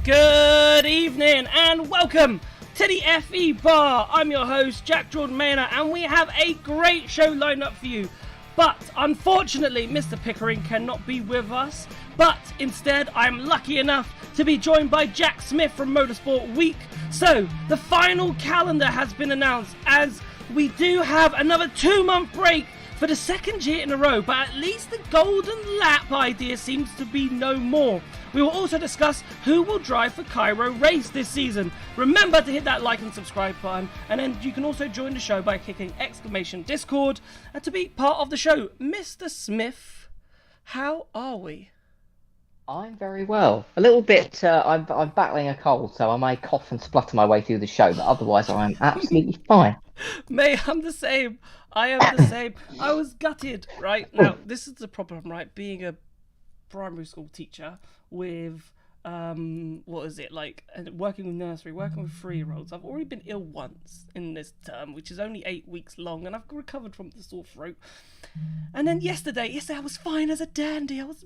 Good evening and welcome to the FE Bar. I'm your host, Jack Jordan Maynard, and we have a great show lined up for you. But unfortunately, Mr. Pickering cannot be with us. But instead, I'm lucky enough to be joined by Jack Smith from Motorsport Week. So, the final calendar has been announced as we do have another 2-month break for the second year in a row, but at least the golden lap idea seems to be no more. We will also discuss who will drive for Cairo Race this season. Remember to hit that like and subscribe button, and then you can also join the show by clicking !Discord to be part of the show. Mr. Smith, how are we? I'm very well. A little bit, I'm battling a cold, so I may cough and splutter my way through the show, but otherwise I'm absolutely fine. Mate, I'm the same. I am the same. I was gutted, right? Now, this is the problem, right? Being a primary school teacher with, what is it, like, working with nursery, working with 3-year-olds. I've already been ill once in this term, which is only 8 weeks long, and I've recovered from the sore throat. And then yesterday I was fine as a dandy. It was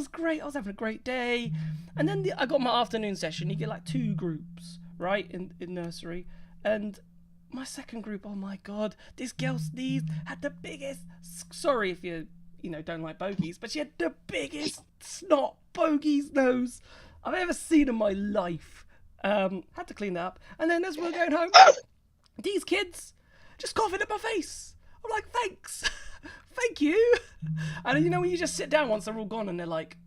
great. I was having a great day. And then I got my afternoon session. You get like 2 groups, right, in nursery. And my second group, oh my god, this girl sneezed, had the biggest, sorry if you don't like bogies, but she had the biggest snot bogies nose I've ever seen in my life. Had to clean that up. And then as we were going home, these kids just coughing in my face. I'm like, thanks. Thank you. And you know when you just sit down once they're all gone and they're like,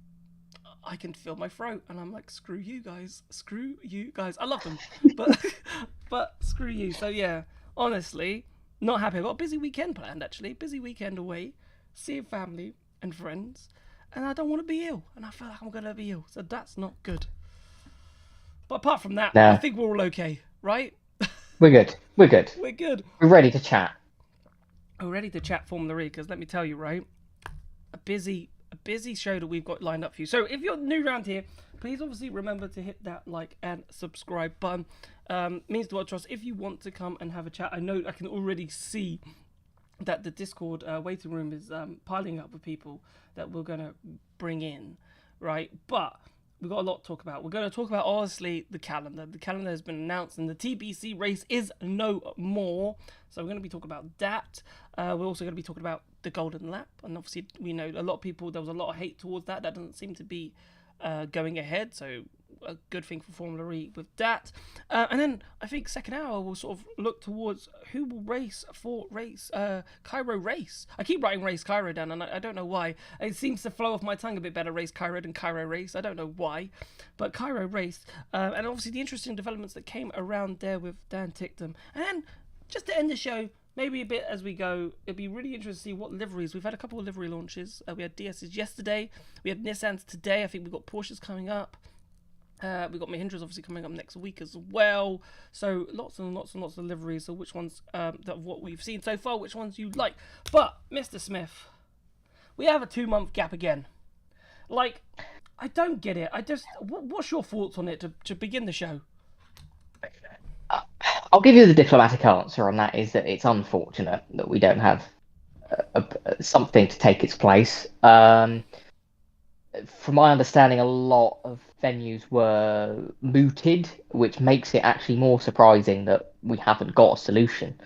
I can feel my throat, and I'm like, screw you guys. I love them, but screw you. So yeah, honestly, not happy. I've got a busy weekend planned, actually. Busy weekend away, seeing family and friends, and I don't want to be ill, and I feel like I'm going to be ill, so that's not good. But apart from that, No. I think we're all okay, right? We're good. We're good. We're ready to chat. We're ready to chat Formula E, because let me tell you, right, a busy show that we've got lined up for you. So if you're new around here, please obviously remember to hit that like and subscribe button. Means the world to us. If you want to come and have a chat, I know I can already see that the Discord waiting room is piling up with people that we're going to bring in, right? But we've got a lot to talk about. We're going to talk about, honestly, the calendar. The calendar has been announced and the TBC race is no more. So we're going to be talking about that. We're also going to be talking about the Golden Lap. And obviously, we know a lot of people, there was a lot of hate towards that. That doesn't seem to be going ahead. So a good thing for Formula E with that. And then I think second hour we'll sort of look towards who will race for Cairo Race. I keep writing Race Cairo down and I don't know why. It seems to flow off my tongue a bit better, Race Cairo than Cairo Race. I don't know why. But Cairo Race. And obviously the interesting developments that came around there with Dan Ticktum. And then just to end the show, maybe a bit as we go, it'd be really interesting to see what liveries. We've had a couple of livery launches. We had DS's yesterday. We had Nissan's today. I think we've got Porsches coming up. We've got Mahindra's obviously coming up next week as well. So lots and lots and lots of liveries. So which ones, that what we've seen so far, which ones you like. But, Mr. Smith, we have a 2-month gap again. Like, I don't get it. What's your thoughts on it to begin the show? I'll give you the diplomatic answer on that, is that it's unfortunate that we don't have something to take its place. From my understanding, a lot of venues were mooted, which makes it actually more surprising that we haven't got a solution.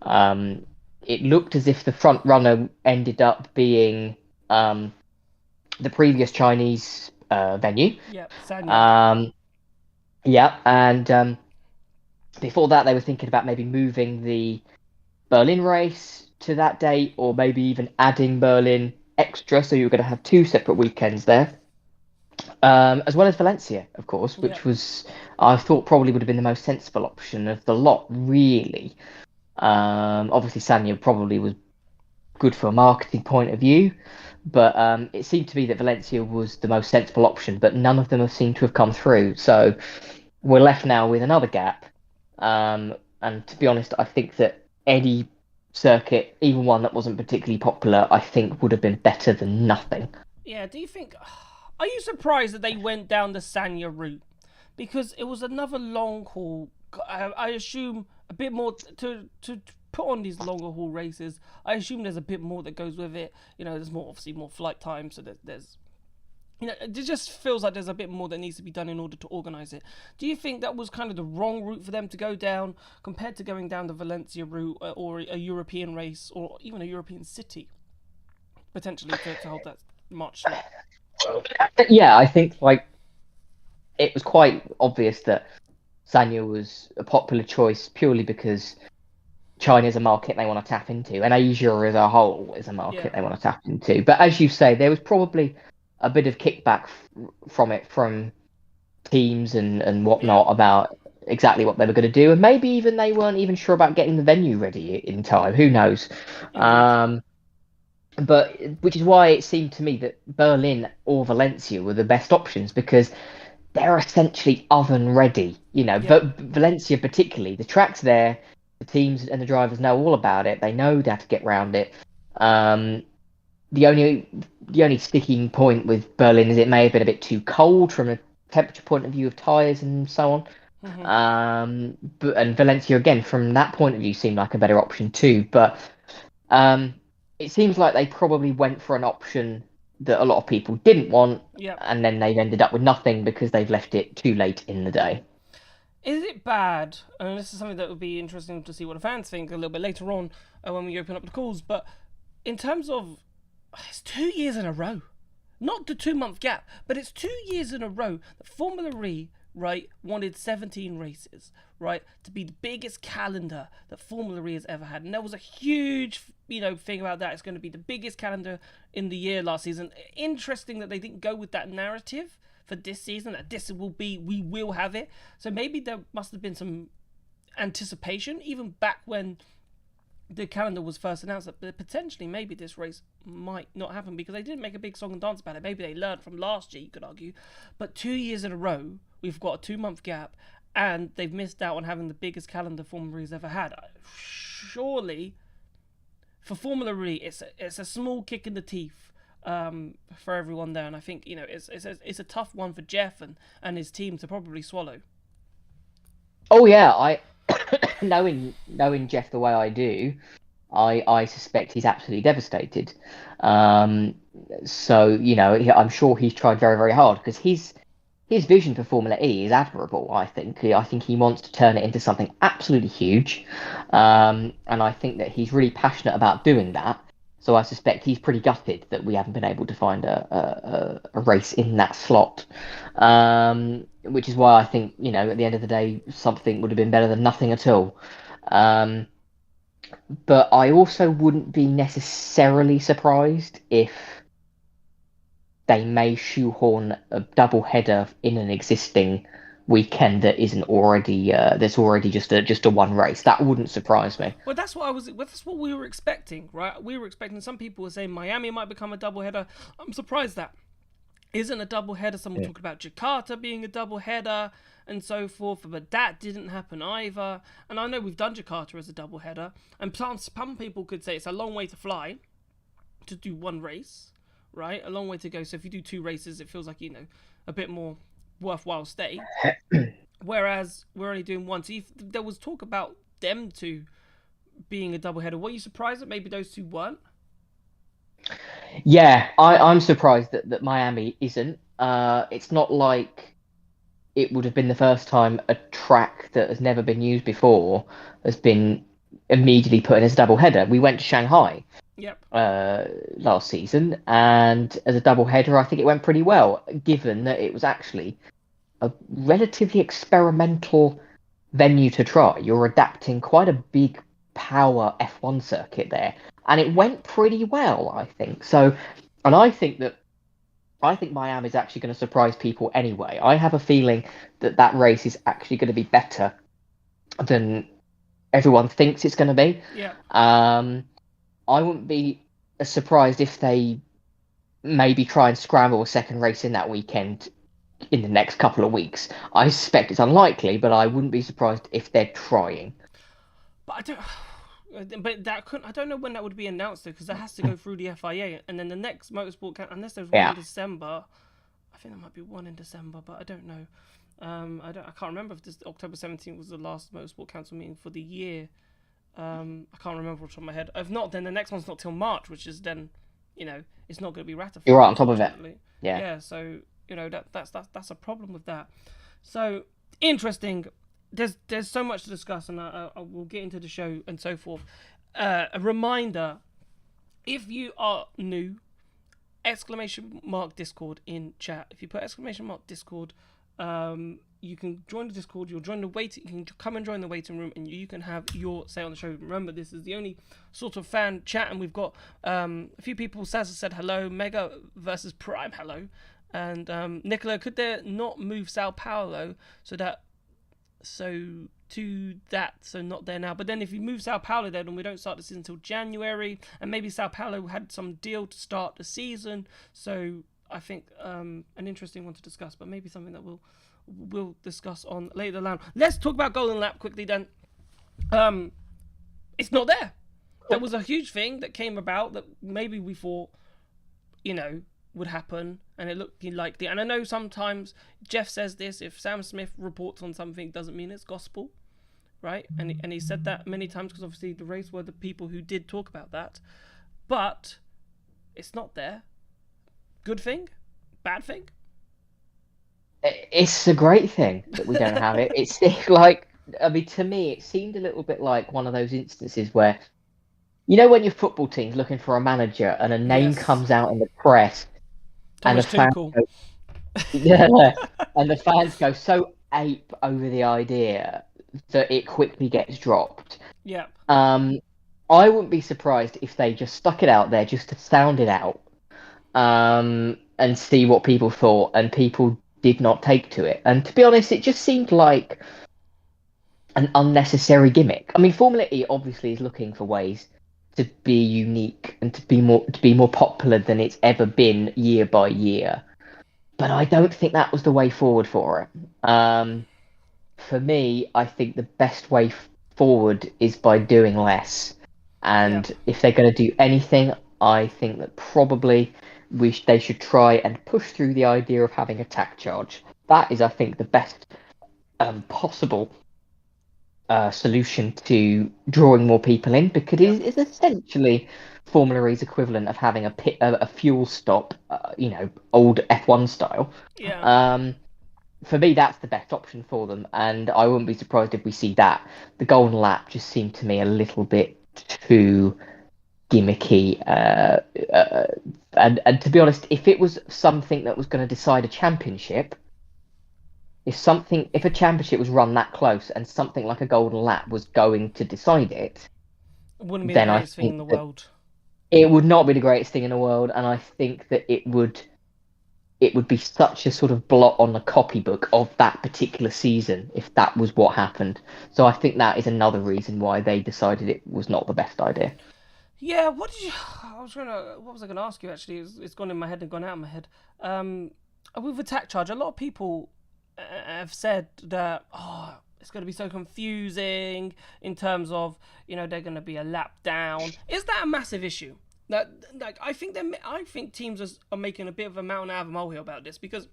It looked as if the front runner ended up being the previous Chinese venue. Yep, Sanya. And before that, they were thinking about maybe moving the Berlin race to that date, or maybe even adding Berlin extra, so you were going to have 2 separate weekends there. As well as Valencia, of course, which was, I thought, probably would have been the most sensible option of the lot, really. Obviously, Sanya probably was good from a marketing point of view, but it seemed to be that Valencia was the most sensible option, but none of them have seemed to have come through. So we're left now with another gap. And to be honest, I think that any circuit, even one that wasn't particularly popular, I think would have been better than nothing. Yeah, do you think... Are you surprised that they went down the Sanya route? Because it was another long haul. I assume a bit more to put on these longer haul races. I assume there's a bit more that goes with it. You know, there's more, obviously more flight time, so there's it just feels like there's a bit more that needs to be done in order to organise it. Do you think that was kind of the wrong route for them to go down compared to going down the Valencia route or a European race or even a European city potentially to hold that March slot? Yeah, I think like it was quite obvious that Sanya was a popular choice purely because China is a market they want to tap into, and Asia as a whole is a Yeah, market they want to tap into. But as you say, there was probably a bit of kickback from it from teams and yeah, whatnot about exactly what they were going to do, and maybe even they weren't even sure about getting the venue ready in time. Who knows? indeed. Um, but which is why it seemed to me that Berlin or Valencia were the best options because they're essentially oven ready. You know, Yeah, but Valencia particularly, the track's there, the teams and the drivers know all about it. They know how to get around it. Um, the only the only sticking point with Berlin is it may have been a bit too cold from a temperature point of view of tyres and so on. hmm But and Valencia again from that point of view seemed like a better option too. But um, it seems like they probably went for an option that a lot of people didn't want, yeah. and then they've ended up with nothing because they've left it too late in the day. Is it bad? And this is something that would be interesting to see what the fans think a little bit later on when we open up the calls. But in terms of, it's 2 years in a row, not the 2 month gap, but it's 2 years in a row that Formula E, right, wanted 17 races, right, to be the biggest calendar that Formula E has ever had. And there was a huge, thing about that. It's going to be the biggest calendar in the year last season. Interesting that they didn't go with that narrative for this season, that this will be, we will have it. So maybe there must have been some anticipation, even back when the calendar was first announced, that potentially maybe this race might not happen because they didn't make a big song and dance about it. Maybe they learned from last year, you could argue. But 2 years in a row, we've got a 2 month gap, and they've missed out on having the biggest calendar Formula E's ever had. Surely, for Formula E, it's a small kick in the teeth for everyone there, and I think it's a tough one for Jeff and his team to probably swallow. Oh yeah, I knowing Jeff the way I do, I suspect he's absolutely devastated. Um, so I'm sure he's tried very very hard because his vision for Formula E is admirable. I think he wants to turn it into something absolutely huge, and I think that he's really passionate about doing that. So I suspect he's pretty gutted that we haven't been able to find a race in that slot. Which is why I think at the end of the day something would have been better than nothing at all. Um, but I also wouldn't be necessarily surprised if they may shoehorn a double header in an existing weekend that isn't already that's already just a one race. That wouldn't surprise me. Well, that's what we were expecting, right? We were expecting. Some people were saying Miami might become a doubleheader. I'm surprised that isn't a doubleheader. Some were Yeah. talking about Jakarta being a doubleheader and so forth, but that didn't happen either. And I know we've done Jakarta as a doubleheader, and some people could say it's a long way to fly to do one race, right? A long way to go. So if you do two races, it feels like a bit more worthwhile stay. Whereas we're only doing one. So there was talk about them two being a doubleheader. Were you surprised that maybe those two weren't? Yeah, I'm surprised that Miami isn't. It's not like it would have been the first time a track that has never been used before has been immediately put in as a double header. We went to Shanghai Yep. uh, last season, and as a double header, I think it went pretty well, given that it was actually a relatively experimental venue to try. You're adapting quite a big power F1 circuit there, and it Yep. went pretty well, I think. So, and I think Miami's actually going to surprise people anyway. I have a feeling that that race is actually going to be better than everyone thinks it's going to be. Yep. Um, I wouldn't be surprised if they maybe try and scramble a second race in that weekend in the next couple of weeks. I suspect it's unlikely, but I wouldn't be surprised if they're trying. But I don't. But that couldn't. I don't know when that would be announced though, because that has to go through the FIA, and then the next motorsport unless there's one in Yeah. December. I think there might be one in December, but I don't know. I can't remember if this October 17th was the last motorsport council meeting for the year. I can't remember off the top of my head. If not, then the next one's not till March, which is then, it's not going to be ratified. You're right on top of it. Unfortunately. Yeah. Yeah. So that's a problem with that. So interesting. There's so much to discuss, and I will get into the show and so forth. A reminder: if you are new, ! Discord in chat. If you put ! Discord, you can join the Discord. You'll join the waiting. You can come and join the waiting room, and you can have your say on the show. Remember, this is the only sort of fan chat, and we've got a few people. Sazza said hello. Mega versus Prime, hello. And Nicola, could there not move Sao Paulo so not there now? But then if you move Sao Paulo there, then we don't start the season until January, and maybe Sao Paulo had some deal to start the season. So I think an interesting one to discuss, but maybe something that we'll discuss on later down. Let's talk about Golden Lap quickly then. It's not there. That was a huge thing that came about that maybe we thought, would happen, and it looked like and I know sometimes Jeff says this: if Sam Smith reports on something, doesn't mean it's gospel, right? And he said that many times because obviously the race were the people who did talk about that, but it's not there. Good thing, bad thing. It's a great thing that we don't have it. It's like, I mean, to me, it seemed a little bit like one of those instances where, when your football team's looking for a manager and a name comes out in the press. Thomas and the fans go so ape over the idea that it quickly gets dropped. Yeah. I wouldn't be surprised if they just stuck it out there just to sound it out, and see what people thought, and people did not take to it. And to be honest, it just seemed like an unnecessary gimmick. I mean, Formula E obviously is looking for ways to be unique and to be more popular than it's ever been year by year, but I don't think that was the way forward for it. For me, I think the best way forward is by doing less, and if they're going to do anything, I think that probably they should try and push through the idea of having a tack charge. That is, I think, the best possible solution to drawing more people in, because it is essentially Formula E's equivalent of having a fuel stop, old F1 style. Yeah. For me, that's the best option for them, and I wouldn't be surprised if we see that. The Golden Lap just seemed to me a little bit too gimmicky, and to be honest, if it was something that was going to decide a championship. If a championship was run that close and something like a Golden Lap was going to decide it, wouldn't be the greatest thing in the world. It would not be the greatest thing in the world, and I think that it would be such a sort of blot on the copybook of that particular season if that was what happened. So I think that is another reason why they decided it was not the best idea. Yeah, what was I gonna ask you actually? It's gone in my head and gone out of my head. With attack charge, a lot of people have said that it's going to be so confusing in terms of they're going to be a lap down. Is that a massive issue? That I think teams are making a bit of a mountain out of a molehill about this, because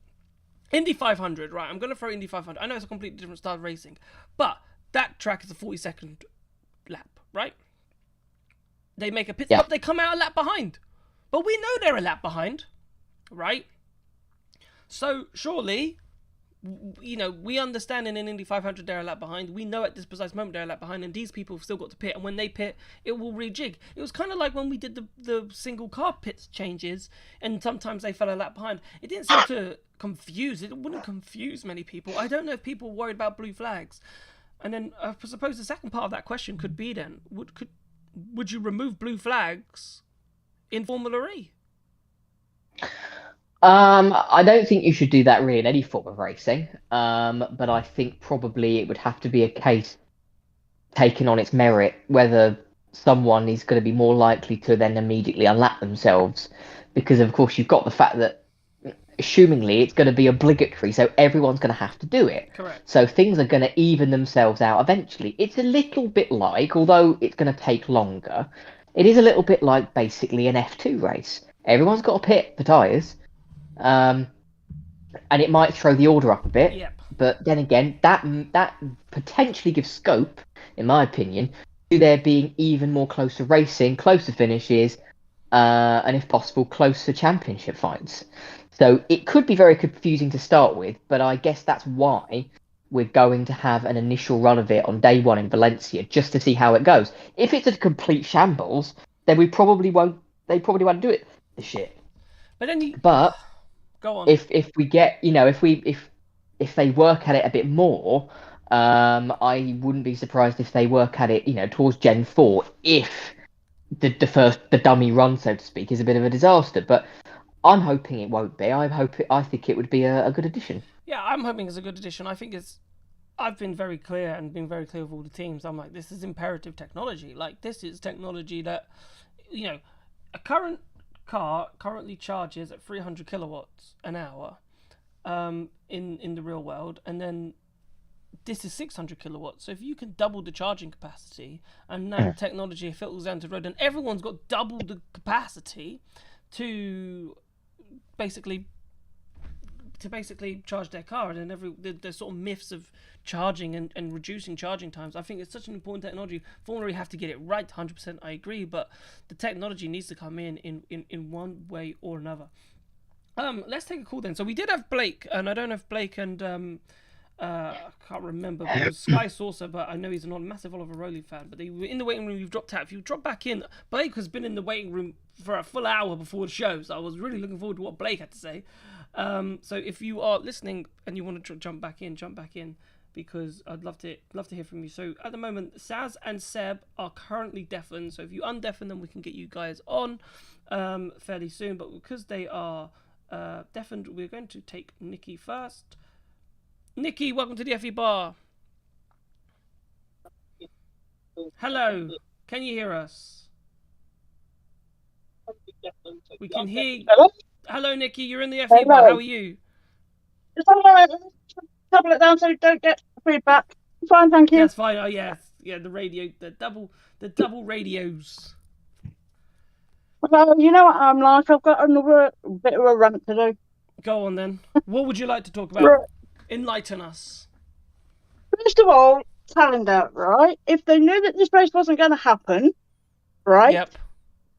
Indy 500, right? I'm going to throw Indy 500. I know it's a completely different style of racing, but that track is a 40-second lap, right? They make a pit stop, they come out a lap behind, but we know they're a lap behind, right? So surely, we understand in an Indy 500 they're a lap behind. We know at this precise moment they're a lap behind, and these people have still got to pit. And when they pit, it will rejig. It was kind of like when we did the single car pit changes, and sometimes they fell a lap behind. It didn't seem to confuse. It wouldn't confuse many people. I don't know if people were worried about blue flags. And then I suppose the second part of that question could be then, would you remove blue flags in Formula E? I don't think you should do that really in any form of racing. But I think probably it would have to be a case taken on its merit, whether someone is going to be more likely to then immediately unlap themselves. Because, of course, you've got the fact that, assumingly, it's going to be obligatory, so everyone's going to have to do it. Correct. So things are going to even themselves out eventually. It's a little bit like, although it's going to take longer, it is a little bit like basically an F2 race. Everyone's got to pit for tyres. And it might throw the order up a bit, but then again, that potentially gives scope, in my opinion, to there being even more closer racing, closer finishes, and if possible, closer championship fights. So it could be very confusing to start with, but I guess that's why we're going to have an initial run of it on day one in Valencia, just to see how it goes. If it's a complete shambles, then we probably won't. They probably won't do it this year. But then you But go on. if we get, if they work at it a bit more, I wouldn't be surprised if they work at it, towards Gen 4, if the dummy run, so to speak, is a bit of a disaster. But I'm hoping it won't be. I think it would be a good addition. Yeah, I'm hoping it's a good addition. I think it's. I've been very clear and been very clear with all the teams. I'm like, this is imperative technology. Like, this is technology that, a current car currently charges at 300 kilowatts an hour, in the real world, and then this is 600 kilowatts. So if you can double the charging capacity, and that technology filters down to the road, and everyone's got double the capacity to basically charge their car, and then the sort of myths of charging and reducing charging times. I think it's such an important technology. Formula E have to get it right. 100%, I agree, but the technology needs to come in one way or another. Let's take a call then. So we did have Blake, and I don't know if Blake and I can't remember, but it was Sky Saucer, but I know he's not a massive Oliver Rowley fan. But they were in the waiting room. You've dropped out. If you drop back in, Blake has been in the waiting room for a full hour before the show, so I was really looking forward to what Blake had to say. So if you are listening and you want to jump back in, because I'd love to hear from you. So at the moment, Saz and Seb are currently deafened. So if you undeafen them, we can get you guys on fairly soon. But because they are deafened, we're going to take Nikki first. Nikki, welcome to the FE Bar. Hello, can you hear us? We can hear you. Hello, Nikki, you're in the FE Bar. How are you? Just tablet down so you don't get feedback. Fine, thank you. That's fine. Oh yes, yeah. The radio, the double radios. Well, you know what I'm like. I've got another bit of a rant to do. Go on then. What would you like to talk about? Enlighten us. First of all, calendar, right? If they knew that this race wasn't going to happen, right? Yep.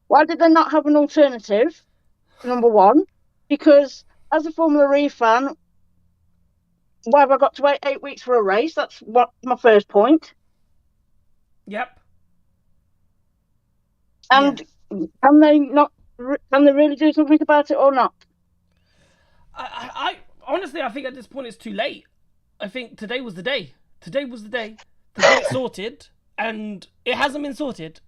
Why did they not have an alternative? Number one, because as a Formula E fan, why have I got to wait 8 weeks for a race? That's what my first point. Yep. And can they really do something about it or not? I honestly, I think at this point it's too late. I think today was the day. Today was the day to get it sorted, and it hasn't been sorted.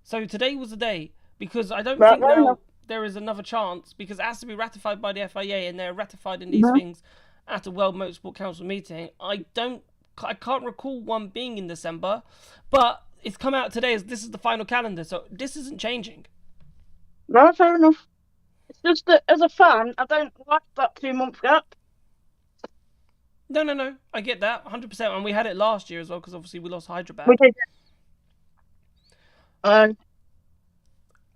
So today was the day, because I don't think now there is another chance, because it has to be ratified by the FIA, and they're ratified in these things at a World Motorsport Council meeting. I can't recall one being in December, but it's come out today as this is the final calendar, so this isn't changing. Right, fair enough. It's just that as a fan, I don't like that 2-month gap. No. I get that 100%, and we had it last year as well, because obviously we lost Hyderabad. We did.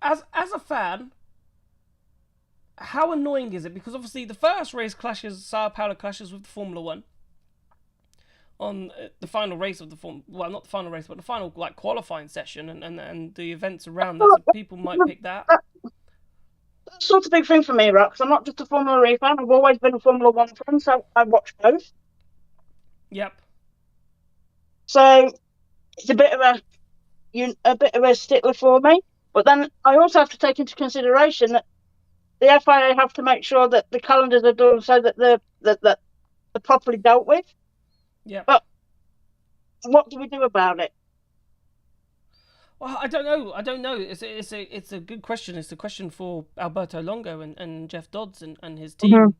As a fan, how annoying is it? Because obviously the first race Sao Paulo clashes with the Formula One on the final race of well, not the final race, but the final qualifying session, and the events around that. So people might pick that. That's sort of big thing for me, right? Because I'm not just a Formula E fan. I've always been a Formula One fan, so I watch both. Yep. So it's a bit of a stickler for me. But then I also have to take into consideration that the FIA have to make sure that the calendars are done so that they're properly dealt with. Yeah. But what do we do about it? Well, I don't know. It's a good question. It's a question for Alberto Longo and Jeff Dodds and his team.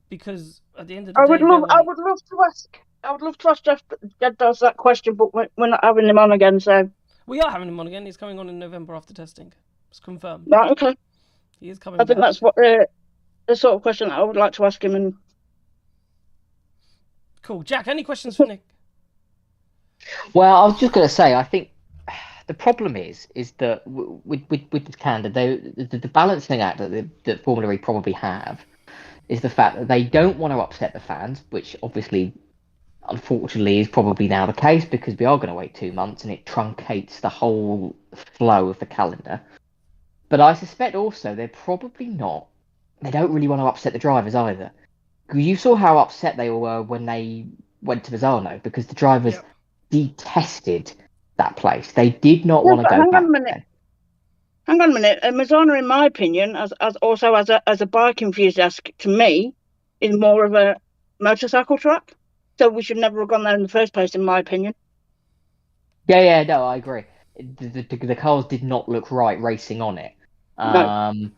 Because at the end of the day, I would love to ask Jeff Dodds that question, but we're not having him on again. So we are having him on again. He's coming on in November after testing. It's confirmed. Right. Okay. He is coming. I think that's what the sort of question that I would like to ask him. And cool, Jack. Any questions for Nick? Well, I was just going to say, I think the problem is that with this calendar, the balancing act that Formula E probably have is the fact that they don't want to upset the fans, which obviously, unfortunately, is probably now the case, because we are going to wait 2 months and it truncates the whole flow of the calendar. But I suspect also they're probably not. They don't really want to upset the drivers either. 'Cause you saw how upset they were when they went to Misano because the drivers Yep. detested that place. They did not Yeah, want to but go hang on back a minute. there. Hang on a minute. Mazana, in my opinion, as a bike enthusiast, to me, is more of a motorcycle track. So we should never have gone there in the first place, in my opinion. Yeah, no, I agree. The cars did not look right racing on it. No.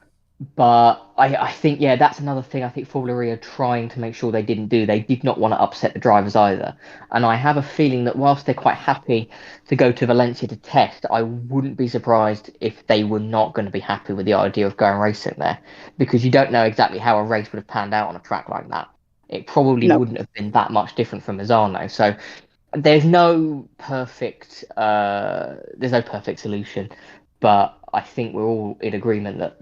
But I think, yeah, that's another thing I think Formula E are trying to make sure they didn't do. They did not want to upset the drivers either. And I have a feeling that whilst they're quite happy to go to Valencia to test, I wouldn't be surprised if they were not going to be happy with the idea of going racing there. Because you don't know exactly how a race would have panned out on a track like that. It probably No. wouldn't have been that much different from Misano. So there's no perfect solution, but I think we're all in agreement that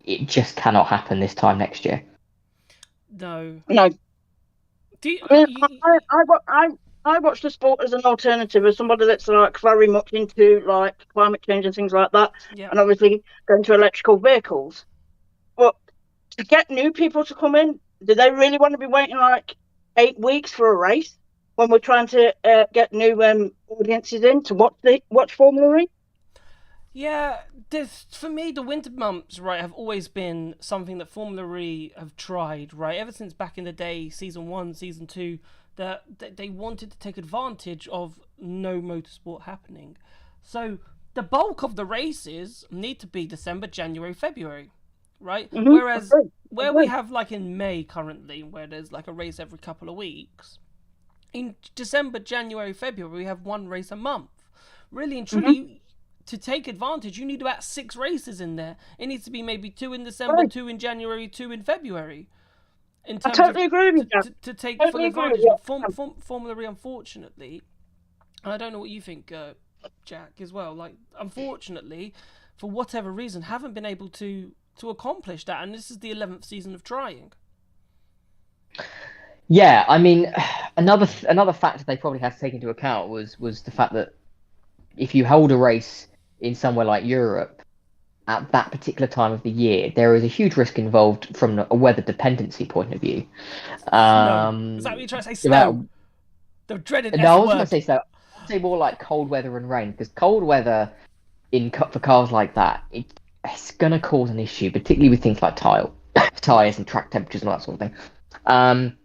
it just cannot happen this time next year. No. No. Do you, I mean, I watch the sport as an alternative, as somebody that's like very much into like climate change and things like that, yeah. and obviously going to electrical vehicles. But to get new people to come in, do they really want to be waiting like 8 weeks for a race when we're trying to get new audiences in to watch Formula E? Yeah, for me, the winter months, right, have always been something that Formula E have tried, right, ever since back in the day, season 1, season 2, that they wanted to take advantage of no motorsport happening. So the bulk of the races need to be December, January, February, right? Mm-hmm. Whereas where we Agreed. have like in May currently, where there's like a race every couple of weeks, in December, January, February, we have one race a month. Really and truly, to take advantage, you need about 6 races in there. It needs to be maybe 2 in December, Right. 2 in January, 2 in February. In I terms totally of agree with you. to take Totally full agree advantage. with But Formula E, unfortunately, and I don't know what you think, Jack, as well. Like, unfortunately, for whatever reason, haven't been able to accomplish that. And this is the 11th season of trying. Yeah, I mean, another factor they probably had to take into account was the fact that if you hold a race in somewhere like Europe at that particular time of the year, there is a huge risk involved from a weather dependency point of view. Snow. Is that what you're trying to say? Snow. The dreaded No, S I wasn't word. going to say so. I'd say more like cold weather and rain, because cold weather for cars like that, it's going to cause an issue, particularly with things like tires and track temperatures and all that sort of thing.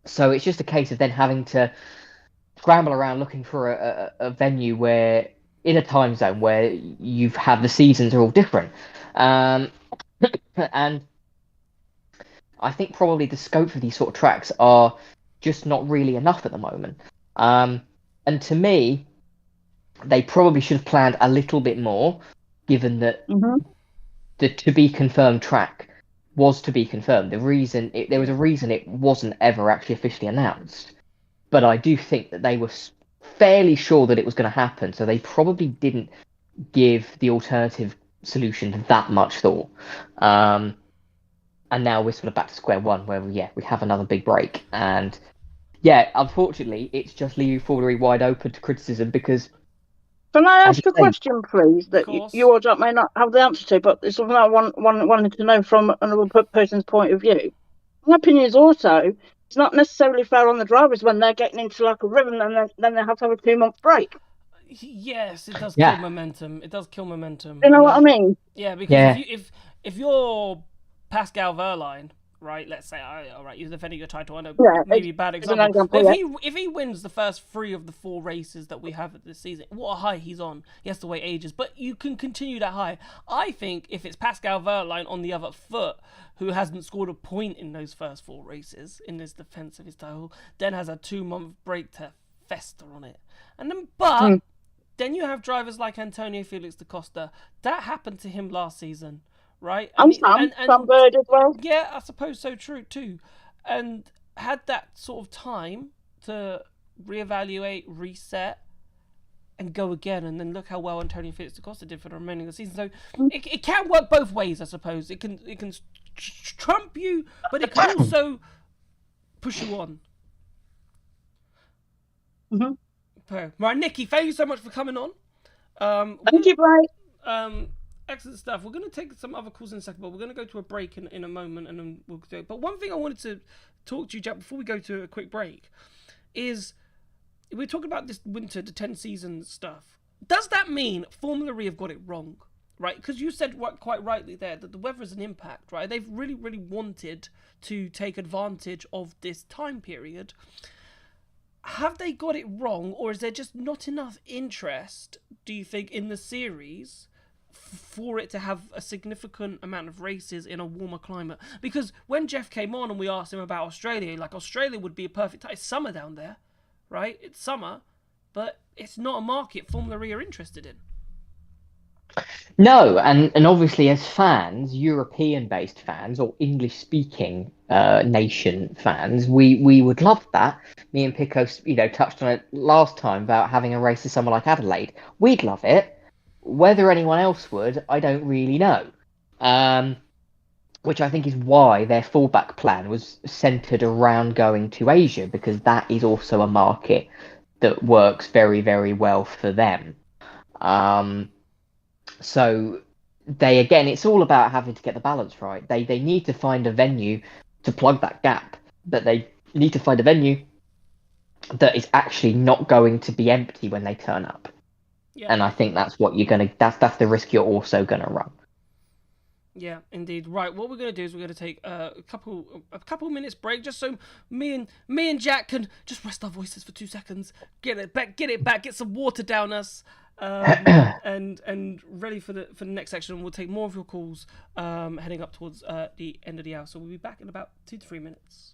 So it's just a case of then having to scramble around looking for a venue where in a time zone where you've had the seasons are all different. And I think probably the scope for these sort of tracks are just not really enough at the moment. And to me, they probably should have planned a little bit more, given that the to be confirmed track was to be confirmed. There was a reason it wasn't ever actually officially announced. But I do think that they were fairly sure that it was going to happen, so they probably didn't give the alternative solution that much thought. And now we're sort of back to square one, where we have another big break. And yeah, unfortunately, it's just leaving Formula E wide open to criticism because. Can I ask a say, question, please, that you or Jack may not have the answer to, but it's something I wanted to know from another person's point of view. My opinion is also, it's not necessarily fair on the drivers when they're getting into like a rhythm and then they have to have a 2-month break. Yes, it does kill momentum. It does kill momentum. You know what I mean? Yeah, because if you're Pascal Wehrlein, right? Let's say, all right, you're defending your title. I know, maybe a bad example. But if he wins the first 3 of the 4 races that we have this season, what a high he's on. He has to wait ages, but you can continue that high. I think if it's Pascal Wehrlein on the other foot, who hasn't scored a point in those first 4 races in his defense of his title, then has a 2-month break to fester on it, and then then you have drivers like Antonio Felix da Costa. That happened to him last season. Right, and Sam Bird as well. Yeah, I suppose so. True too, and had that sort of time to reevaluate, reset, and go again. And then look how well Antonio Felix da Costa did for the remaining of the season. So it can work both ways, I suppose. It can trump you, but it can also push you on. Right, Nikki, thank you so much for coming on. Thank you, Blake. Excellent stuff. We're going to take some other calls in a second, but we're going to go to a break in a moment, and then we'll do it. But one thing I wanted to talk to you, Jack, before we go to a quick break, is we're talking about this winter, the 10 seasons stuff. Does that mean Formula E have got it wrong, right? Because you said quite rightly there that the weather is an impact, right? They've really, really wanted to take advantage of this time period. Have they got it wrong, or is there just not enough interest, do you think, in the series for it to have a significant amount of races in a warmer climate? Because when Jeff came on and we asked him about Australia, like, Australia would be a perfect time. It's summer down there, right? It's summer, but it's not a market Formula E are interested in. No, and obviously as fans, European-based fans or English-speaking nation fans, we would love that. Me and Pico, touched on it last time about having a race to somewhere like Adelaide. We'd love it. Whether anyone else would, I don't really know. Which I think is why their fallback plan was centered around going to Asia, because that is also a market that works very, very well for them. So it's all about having to get the balance right. They need to find a venue to plug that gap, but they need to find a venue that is actually not going to be empty when they turn up. Yeah. And I think that's what that's the risk you're also gonna run. Yeah, indeed. Right, what we're going to do is we're going to take a couple minutes break, just so me and Jack can just rest our voices for 2 seconds, get it back, get some water down us, and ready for the next section. We'll take more of your calls, heading up towards the end of the hour. So we'll be back in about 2 to 3 minutes.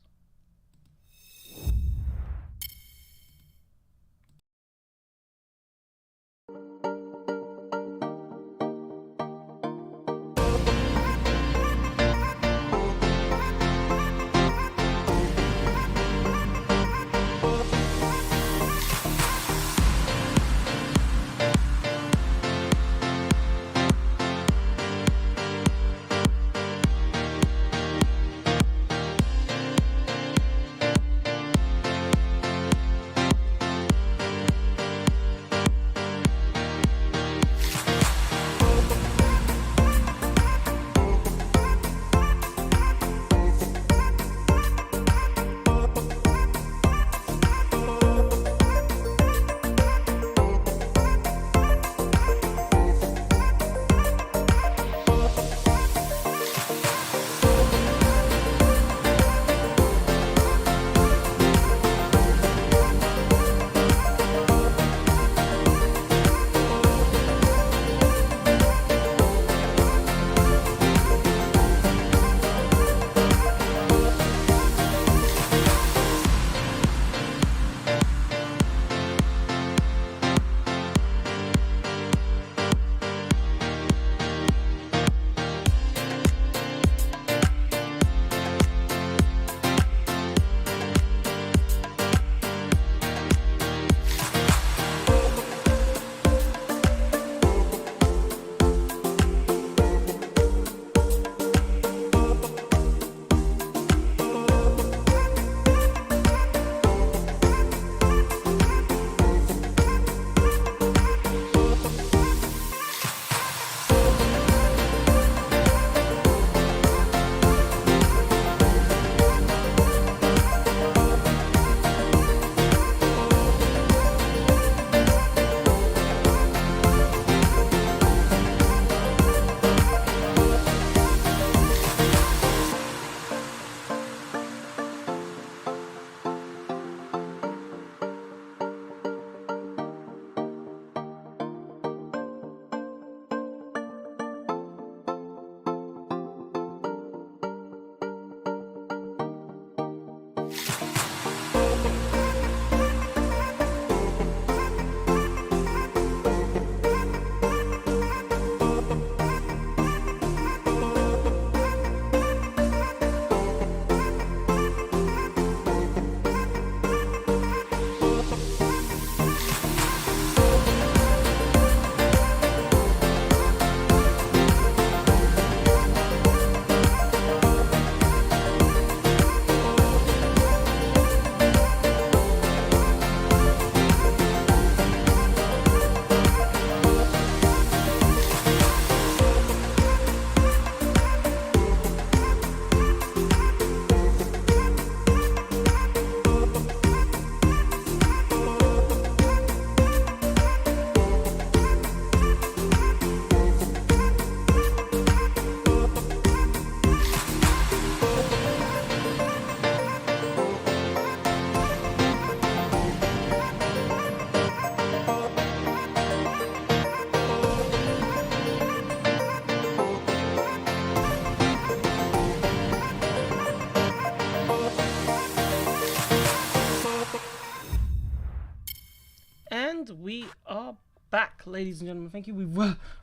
back, ladies and gentlemen. Thank you.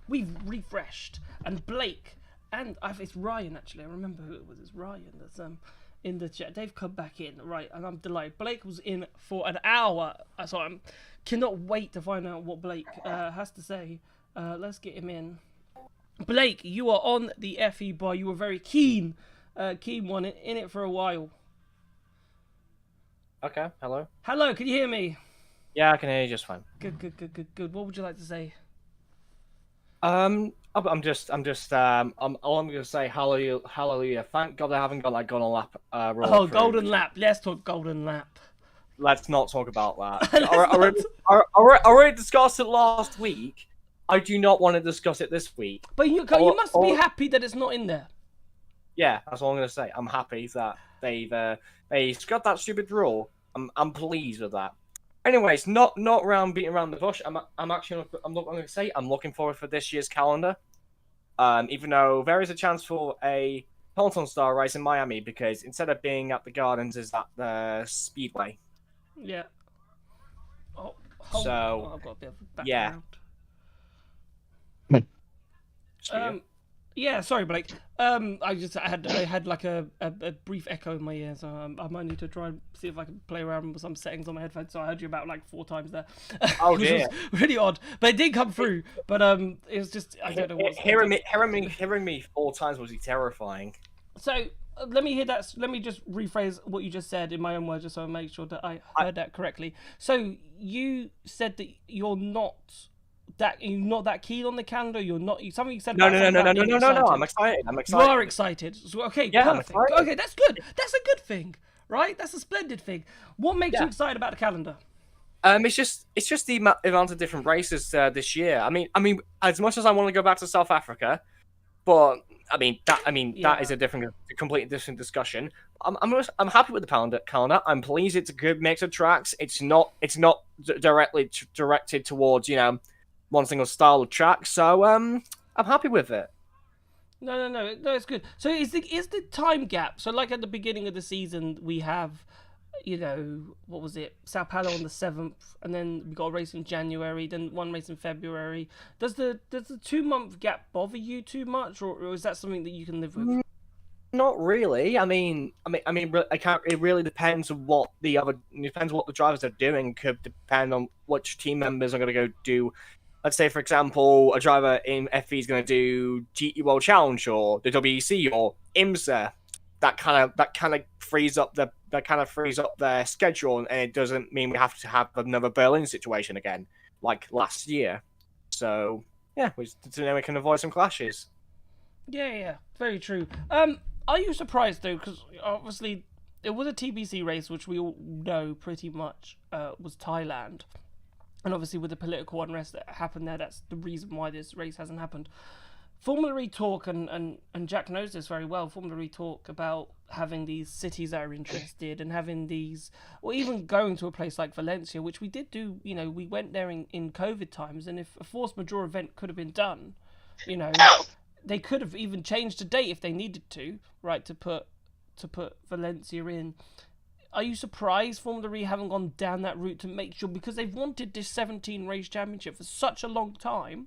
We've refreshed, and Blake and it's Ryan actually. I remember who it was. It's Ryan that's in the chat. They've come back in, right, and I'm delighted. Blake was in for an hour, so I cannot wait to find out what Blake has to say. Let's get him in. Blake, you are on the FE bar. You were very keen one in it for a while. Okay, hello. Hello, can you hear me? Yeah, I can hear you just fine. Good. What would you like to say? I'm all I'm gonna say, hallelujah. Thank God I haven't got that golden lap. Oh, golden lap. Let's talk golden lap. Let's not talk about that. I already discussed it last week. I do not want to discuss it this week. But you must be happy that it's not in there. Yeah, that's all I'm gonna say. I'm happy that they scrapped that stupid rule. I'm pleased with that. Anyways, not beating around the bush. I'm going to say I'm looking forward for this year's calendar. Even though there is a chance for a Peloton Star race in Miami, because instead of being at the Gardens, is at the Speedway. Yeah. Oh, I've got a bit of background. Yeah. Yeah, sorry, Blake. I had like a brief echo in my ear, so I might need to try and see if I can play around with some settings on my headphones. So I heard you about like 4 times there. Oh which dear. was really odd, but it did come through. But it was just I don't know what's hearing me 4 times was terrifying. So let me hear that. Let me just rephrase what you just said in my own words, just so I make sure that I heard that correctly. So you said that you're not that keen on the calendar. You're not. Something you said. No. I'm excited. You are excited. So, okay, yeah, perfect. Okay, that's good. That's a good thing, right? That's a splendid thing. What makes you excited about the calendar? It's just the amount of different races this year. I mean, as much as I want to go back to South Africa, but that is a completely different discussion. I'm happy with the calendar. I'm pleased it's a good mix of tracks. It's not directly directed towards one single style of track. So I'm happy with it. No, it's good. So is the time gap? So like at the beginning of the season, we have, what was it? Sao Paulo on the 7th, and then we got a race in January, then one race in February. Does the 2-month gap bother you too much, or is that something that you can live with? Not really. I mean, it really depends on what the drivers are doing. Could depend on which team members are going to go do. Let's say, for example, a driver in FE is going to do GT World Challenge or the WEC or IMSA. That kind of frees up their schedule, and it doesn't mean we have to have another Berlin situation again, like last year. So yeah, we can avoid some clashes. Yeah, very true. Are you surprised though? Because obviously it was a TBC race, which we all know pretty much was Thailand. And obviously with the political unrest that happened there, that's the reason why this race hasn't happened. Formula E talk, and Jack knows this very well, Formula E talk about having these cities that are interested and having these, or even going to a place like Valencia, which we did do, we went there in COVID times, and if a force majeure event could have been done, they could have even changed the date if they needed to, right, to put Valencia in. Are you surprised Formula E haven't gone down that route to make sure, because they've wanted this 17 race championship for such a long time,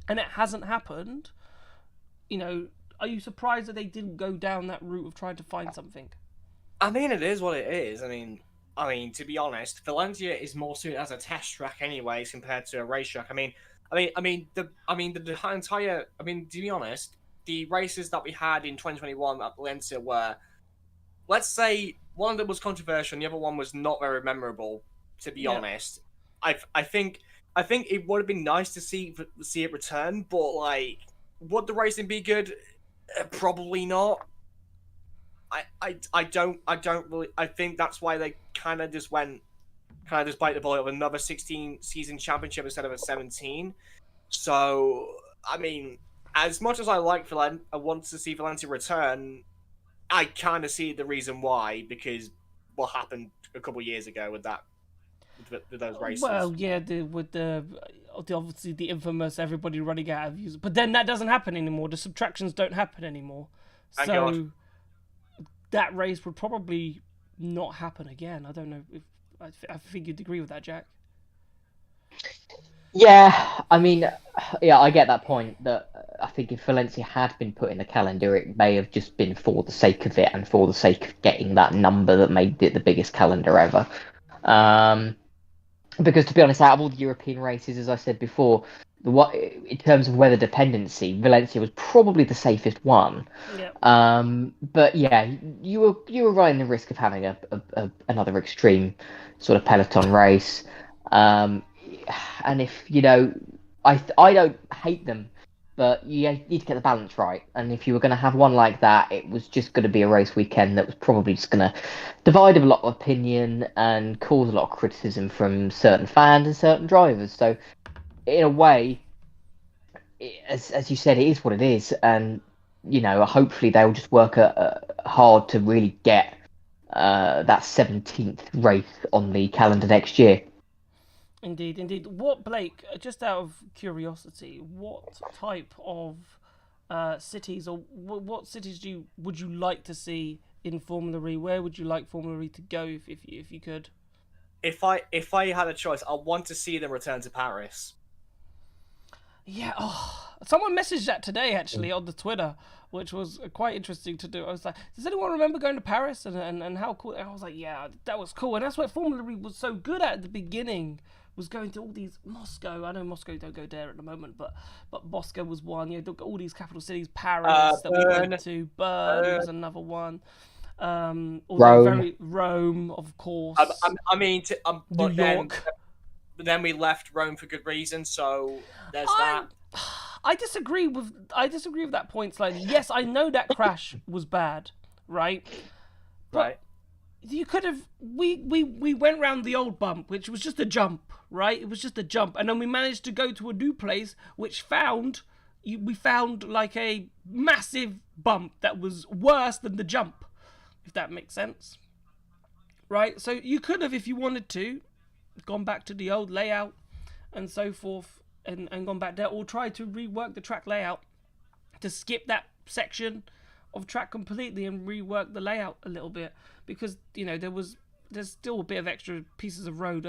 and it hasn't happened? Are you surprised that they didn't go down that route of trying to find something? I mean, it is what it is. I mean, to be honest, Valencia is more suited as a test track, anyways, compared to a racetrack. To be honest, the races that we had in 2021 at Valencia were, let's say, one of them was controversial, and the other one was not very memorable. To be honest, I think it would have been nice to see it return, but would the racing be good? Probably not. I don't really. I think that's why they kind of just bite the bullet of another 16 season championship instead of a 17. So as much as I want to see Valencia return, I kind of see the reason why, because what happened a couple of years ago with those races. Well, yeah, with the obviously the infamous everybody running out of users, but then that doesn't happen anymore. The subtractions don't happen anymore, so that race would probably not happen again. I don't know if I think you'd agree with that, Jack. Yeah, I mean, yeah, I get that point. That I think if Valencia had been put in the calendar, it may have just been for the sake of it and for the sake of getting that number that made it the biggest calendar ever. Um, because to be honest, out of all the European races, as I said before, what in terms of weather dependency, Valencia was probably the safest one. Yeah. But yeah, you were running the risk of having another extreme sort of peloton race. Um, and if I don't hate them, but you need to get the balance right. And if you were going to have one like that, it was just going to be a race weekend that was probably just going to divide a lot of opinion and cause a lot of criticism from certain fans and certain drivers. So in a way, as you said, it is what it is, and hopefully they'll just work hard to really get that 17th race on the calendar next year. Indeed, indeed. What, Blake, just out of curiosity, what type of cities, or what cities would you like to see in Formula E? Where would you like Formula E to go if you could? If I had a choice, I want to see them return to Paris. Yeah, someone messaged that today actually on the Twitter, which was quite interesting to do. I was like, does anyone remember going to Paris and how cool? And I was like, yeah, that was cool. And that's what Formula E was so good at the beginning, was going to all these Moscow. I know Moscow don't go there at the moment, but Moscow was one. You know, all these capital cities, Paris that we went to, Bern was another one. Rome, of course. New York. Then we left Rome for good reason, so there's that. I disagree with that point slightly. Yes, I know that crash was bad, right? But Right. you could have we went round the old bump, which was just a jump, right? It was just a jump, and then we managed to go to a new place, which we found like a massive bump that was worse than the jump, if that makes sense, right? So you could have, if you wanted to, gone back to the old layout and so forth, and gone back there, or try to rework the track layout to skip that section of track completely and rework the layout a little bit, because there's still a bit of extra pieces of road.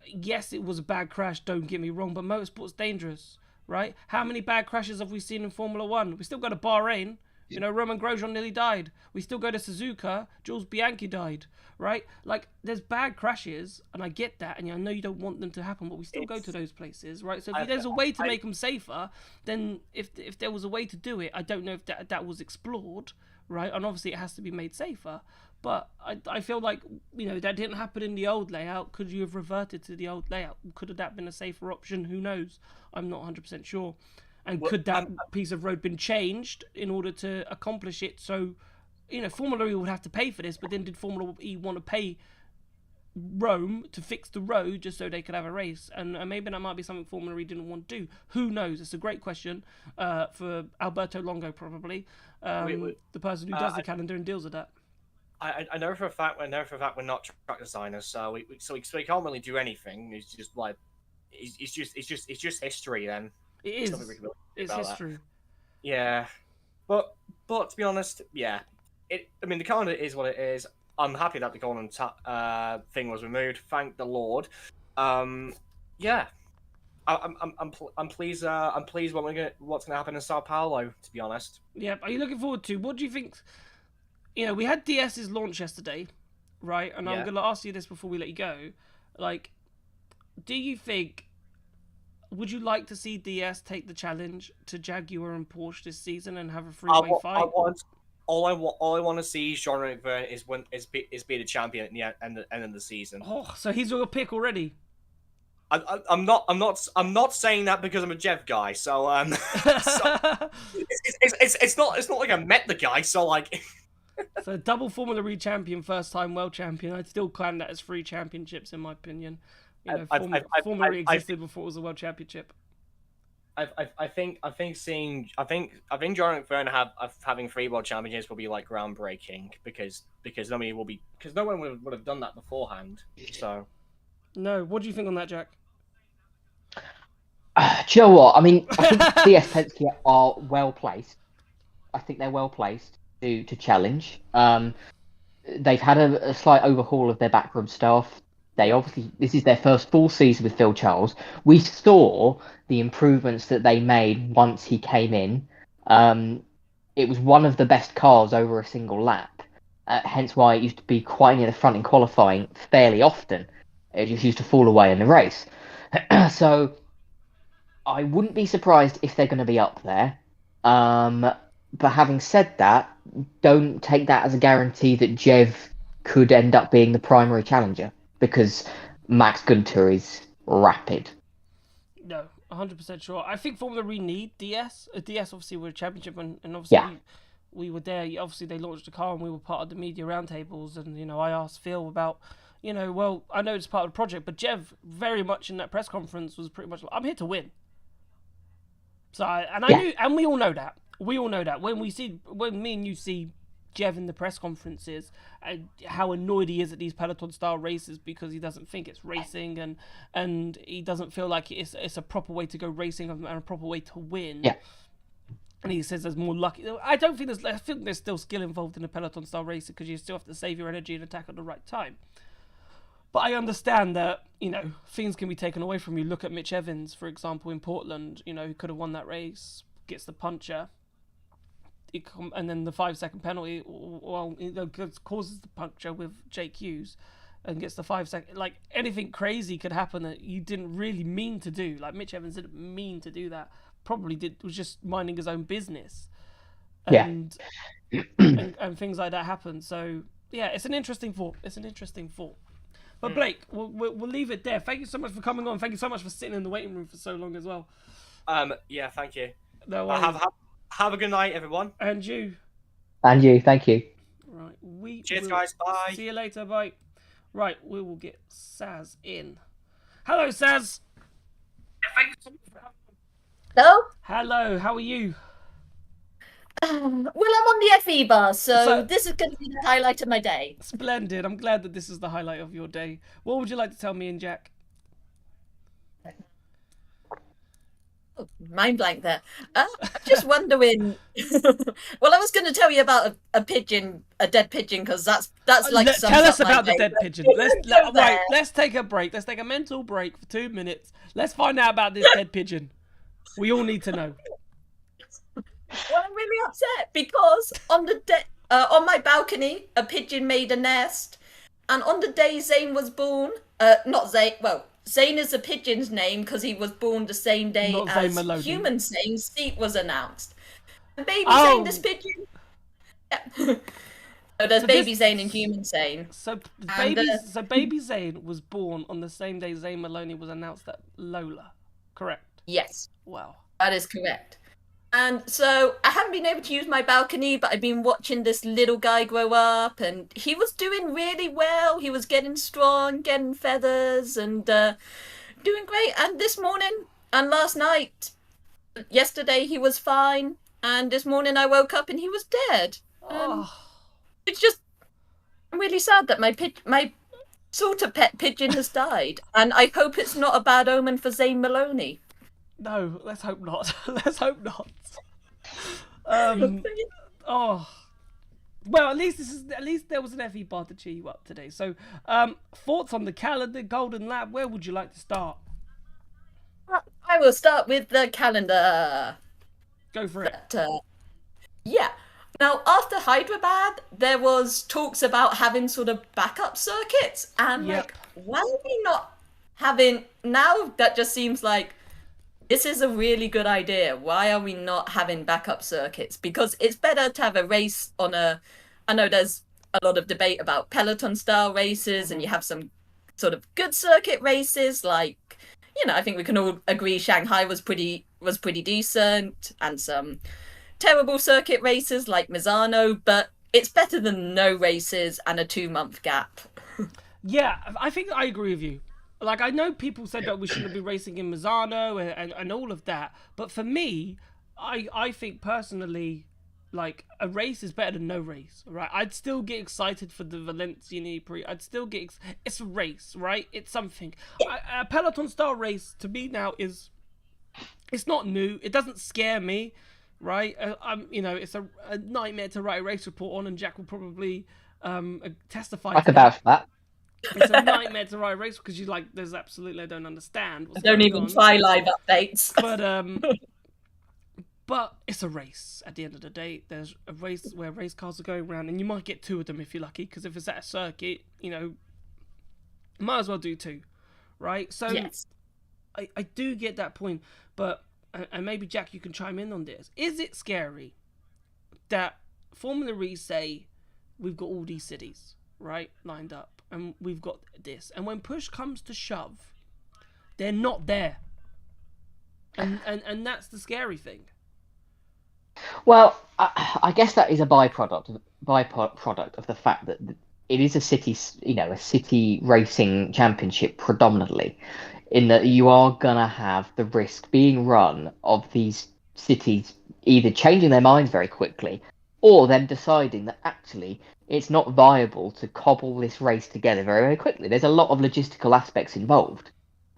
Yes, it was a bad crash, don't get me wrong, but motorsport's dangerous, right? How many bad crashes have we seen in Formula One? We still got to Bahrain. Roman Grosjean nearly died. We still go to Suzuka. Jules Bianchi died, right? Like, there's bad crashes, and I get that, and I know you don't want them to happen, but we still go to those places, right? So if there's a way to make them safer, then if there was a way to do it, I don't know if that was explored, right? And obviously it has to be made safer. But I feel like, that didn't happen in the old layout. Could you have reverted to the old layout? Could have that been a safer option? Who knows? I'm not 100% sure. And could that piece of road been changed in order to accomplish it? So, Formula E would have to pay for this, but then did Formula E want to pay Rome to fix the road just so they could have a race? And maybe that might be something Formula E didn't want to do. Who knows? It's a great question for Alberto Longo, probably, the person who does the calendar and deals with that. I know for a fact we're not track designers, so we can't really do anything. It's just like it's just history then. It is. It's history. Yeah, but to be honest, yeah, the calendar is what it is. I'm happy that the golden thing was removed. Thank the Lord. Yeah, I'm pleased. I'm pleased what's gonna happen in Sao Paulo. To be honest. Yeah. Are you looking forward to? What do you think? We had DS's launch yesterday, right? And I'm gonna ask you this before we let you go. Like, do you think? Would you like to see DS take the challenge to Jaguar and Porsche this season and have a three-way fight? All I want to see Jean-Eric Vergne is be the champion at the end of the season. Oh, so he's your pick already. I'm not saying that because I'm a Jeff guy. So it's not like I met the guy. So like. So double Formula E champion, first time world champion. I'd still claim that as 3 championships in my opinion. Formula E existed before it was a world championship. I think Jean-Eric Vergne having 3 world championships will be like groundbreaking because no one would have done that beforehand. So no, what do you think on that, Jack? Do you know what? I mean, I think DS Penske are well placed. I think they're well placed to challenge. They've had a slight overhaul of their backroom staff. This is their first full season with Phil Charles. We saw the improvements that they made once he came in. It was one of the best cars over a single lap. Hence why it used to be quite near the front in qualifying fairly often. It just used to fall away in the race. So I wouldn't be surprised if they're going to be up there. But having said that, don't take that as a guarantee that Jev could end up being the primary challenger, because Max Gunter is rapid. No, 100% sure. I think Formula E need DS. DS obviously were a championship, and obviously we were there. Obviously they launched the car, and we were part of the media roundtables. And I asked Phil about, well, I know it's part of the project, but Jev very much in that press conference was pretty much like, I'm here to win. So I knew, and we all know that. We all know that when me and you see Jev in the press conferences, how annoyed he is at these peloton style races because he doesn't think it's racing, and he doesn't feel like it's a proper way to go racing and a proper way to win. Yeah. And he says there's more luck. I think there's still skill involved in a peloton style race, because you still have to save your energy and attack at the right time. But I understand that, things can be taken away from you. Look at Mitch Evans, for example, in Portland, who could have won that race, gets the puncher. And then the 5-second penalty, causes the puncture with Jake Hughes, and gets the 5 second. Like, anything crazy could happen that you didn't really mean to do. Like, Mitch Evans didn't mean to do that. Probably was just minding his own business. And, and things like that happen. So yeah, it's an interesting thought. But Blake, we'll leave it there. Thank you so much for coming on. Thank you so much for sitting in the waiting room for so long as well. Yeah, thank you. No worries. Have a good night, everyone. And you. And you, thank you. Right. Cheers, guys. Bye. See you later. Bye. Right, we will get Saz in. Hello, Saz. Hello? Hello, how are you? Well, I'm on the FE bar, so this is going to be the highlight of my day. Splendid. I'm glad that this is the highlight of your day. What would you like to tell me and Jack? Oh, mind blank there. I'm just wondering. Well, I was going to tell you about a dead pigeon, because that's like tell us about the dead pigeon. Let's take a break. Let's take a mental break for 2 minutes. Let's find out about this dead pigeon. We all need to know. Well, I'm really upset because on my balcony, a pigeon made a nest, and on the day Zayn was born, not Zayn. Well, Zayn is a pigeon's name because he was born the same day as human Zayn's seat was announced. And baby Zayn, this pigeon. Yeah. So there's baby Zayn and human Zayn. So baby Zayn was born on the same day Zayn Maloney was announced at Lola, correct? Yes. Wow. That is correct. And so I haven't been able to use my balcony, but I've been watching this little guy grow up, and he was doing really well. He was getting strong, getting feathers, and doing great. And this morning and last night, yesterday he was fine, and this morning I woke up and he was dead. It's just really sad that my sort of pet pigeon has died, and I hope it's not a bad omen for Zayn Maloney. No, let's hope not. Let's hope not. Well, at least there was an FE bar to cheer you up today. So, thoughts on the calendar, Golden Lap? Where would you like to start? I will start with the calendar. Go for it. Yeah. Now, after Hyderabad, there was talks about having sort of backup circuits, and why are we not having now? That just seems like. This is a really good idea. Why are we not having backup circuits? Because it's better to have a race on I know there's a lot of debate about Peloton style races, and you have some sort of good circuit races, like, I think we can all agree Shanghai was pretty decent, and some terrible circuit races like Misano, but it's better than no races and a 2-month gap. Yeah, I think I agree with you. Like, I know people said that we shouldn't be racing in Misano and all of that, but for me, I think personally, like, a race is better than no race, right? I'd still get excited for the Valencia Prix. I'd still get it's a race, right? It's something. A Peloton style race to me now it's not new. It doesn't scare me, right? It's a nightmare to write a race report on, and Jack will probably testify. I could vouch for that. It's a nightmare to ride a race because there's absolutely I don't understand what's Don't going even on. try live updates. But it's a race. At the end of the day, there's a race where race cars are going around, and you might get 2 of them if you're lucky. Because if it's at a circuit, might as well do 2, right? So Yes. I do get that point, but and maybe Jack, you can chime in on this. Is it scary that Formula E say we've got all these cities right lined up, and we've got this, and when push comes to shove, they're not there, and that's the scary thing. Well, I guess that is a byproduct of the fact that it is a city racing championship predominantly, in that you are gonna have the risk being run of these cities either changing their minds very quickly, or them deciding that actually it's not viable to cobble this race together very, very quickly. There's a lot of logistical aspects involved.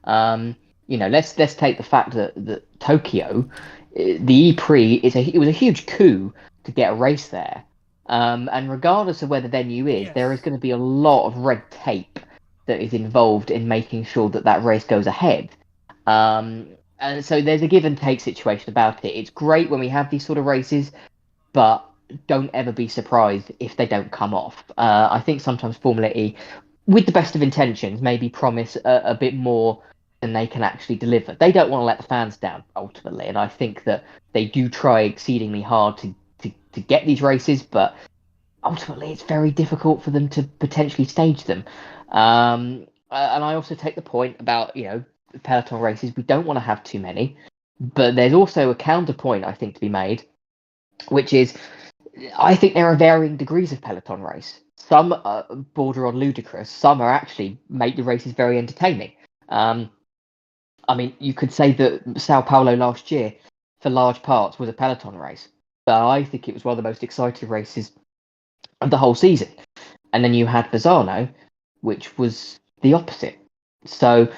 Let's take the fact that Tokyo, the E-Prix it was a huge coup to get a race there. And regardless of where the venue is, Yes. there is going to be a lot of red tape that is involved in making sure that race goes ahead. And so there's a give and take situation about it. It's great when we have these sort of races, but don't ever be surprised if they don't come off. I think sometimes Formula E, with the best of intentions, maybe promise a bit more than they can actually deliver. They don't want to let the fans down, ultimately, and I think that they do try exceedingly hard to get these races, but ultimately it's very difficult for them to potentially stage them. And I also take the point about, peloton races. We don't want to have too many, but there's also a counterpoint, I think, to be made, which is I think there are varying degrees of peloton race. Some border on ludicrous. Some are actually make the races very entertaining. I mean, you could say that Sao Paulo last year, for large parts, was a peloton race, but I think it was one of the most exciting races of the whole season. And then you had Bazzano, which was the opposite. So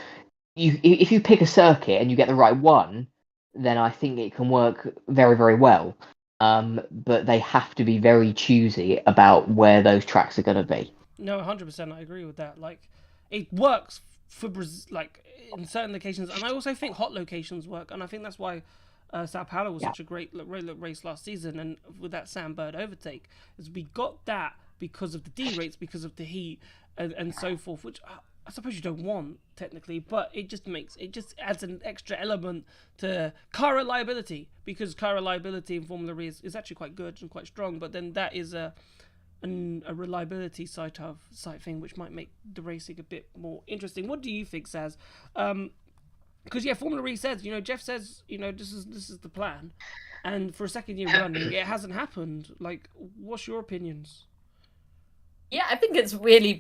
if you pick a circuit and you get the right one, then I think it can work very, very well. But they have to be very choosy about where those tracks are going to be. No, 100%, I agree with that. Like, it works for in certain locations, and I also think hot locations work, and I think that's why Sao Paulo was such a great race last season, and with that Sam Bird overtake, is we got that because of the D rates, because of the heat, and so forth, which I suppose you don't want technically, but it just adds an extra element to car reliability, because car reliability in Formula E is actually quite good and quite strong, but then that is a reliability side thing, which might make the racing a bit more interesting. What do you think, Saz? Because Formula E says, Jeff says, this is the plan, and for a second year running, it hasn't happened. Like, what's your opinions? Yeah, I think it's really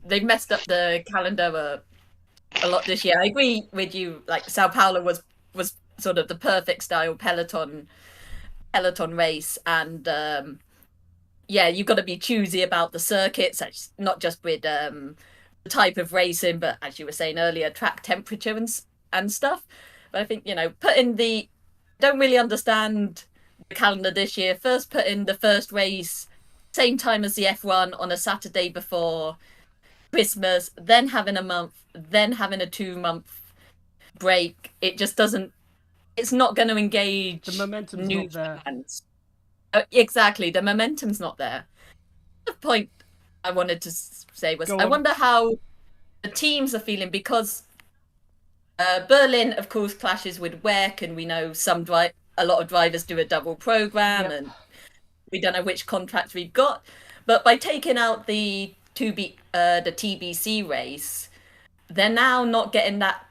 they've messed up the calendar a lot this year. I agree with you. Like, Sao Paulo was sort of the perfect style peloton race, and you've got to be choosy about the circuits, not just with the type of racing, but as you were saying earlier, track temperature and stuff. But I think don't really understand the calendar this year. First, put in the first race same time as the F1 on a Saturday before Christmas, then having a month, then having a 2-month break. It just doesn't. It's not going to engage. The momentum's new not there. fans. Exactly, the momentum's not there. The point I wanted to say was, I wonder how the teams are feeling, because Berlin, of course, clashes with WEC, and we know a lot of drivers do a double program, and we don't know which contracts we've got. But by taking out the TBC race, they're now not getting that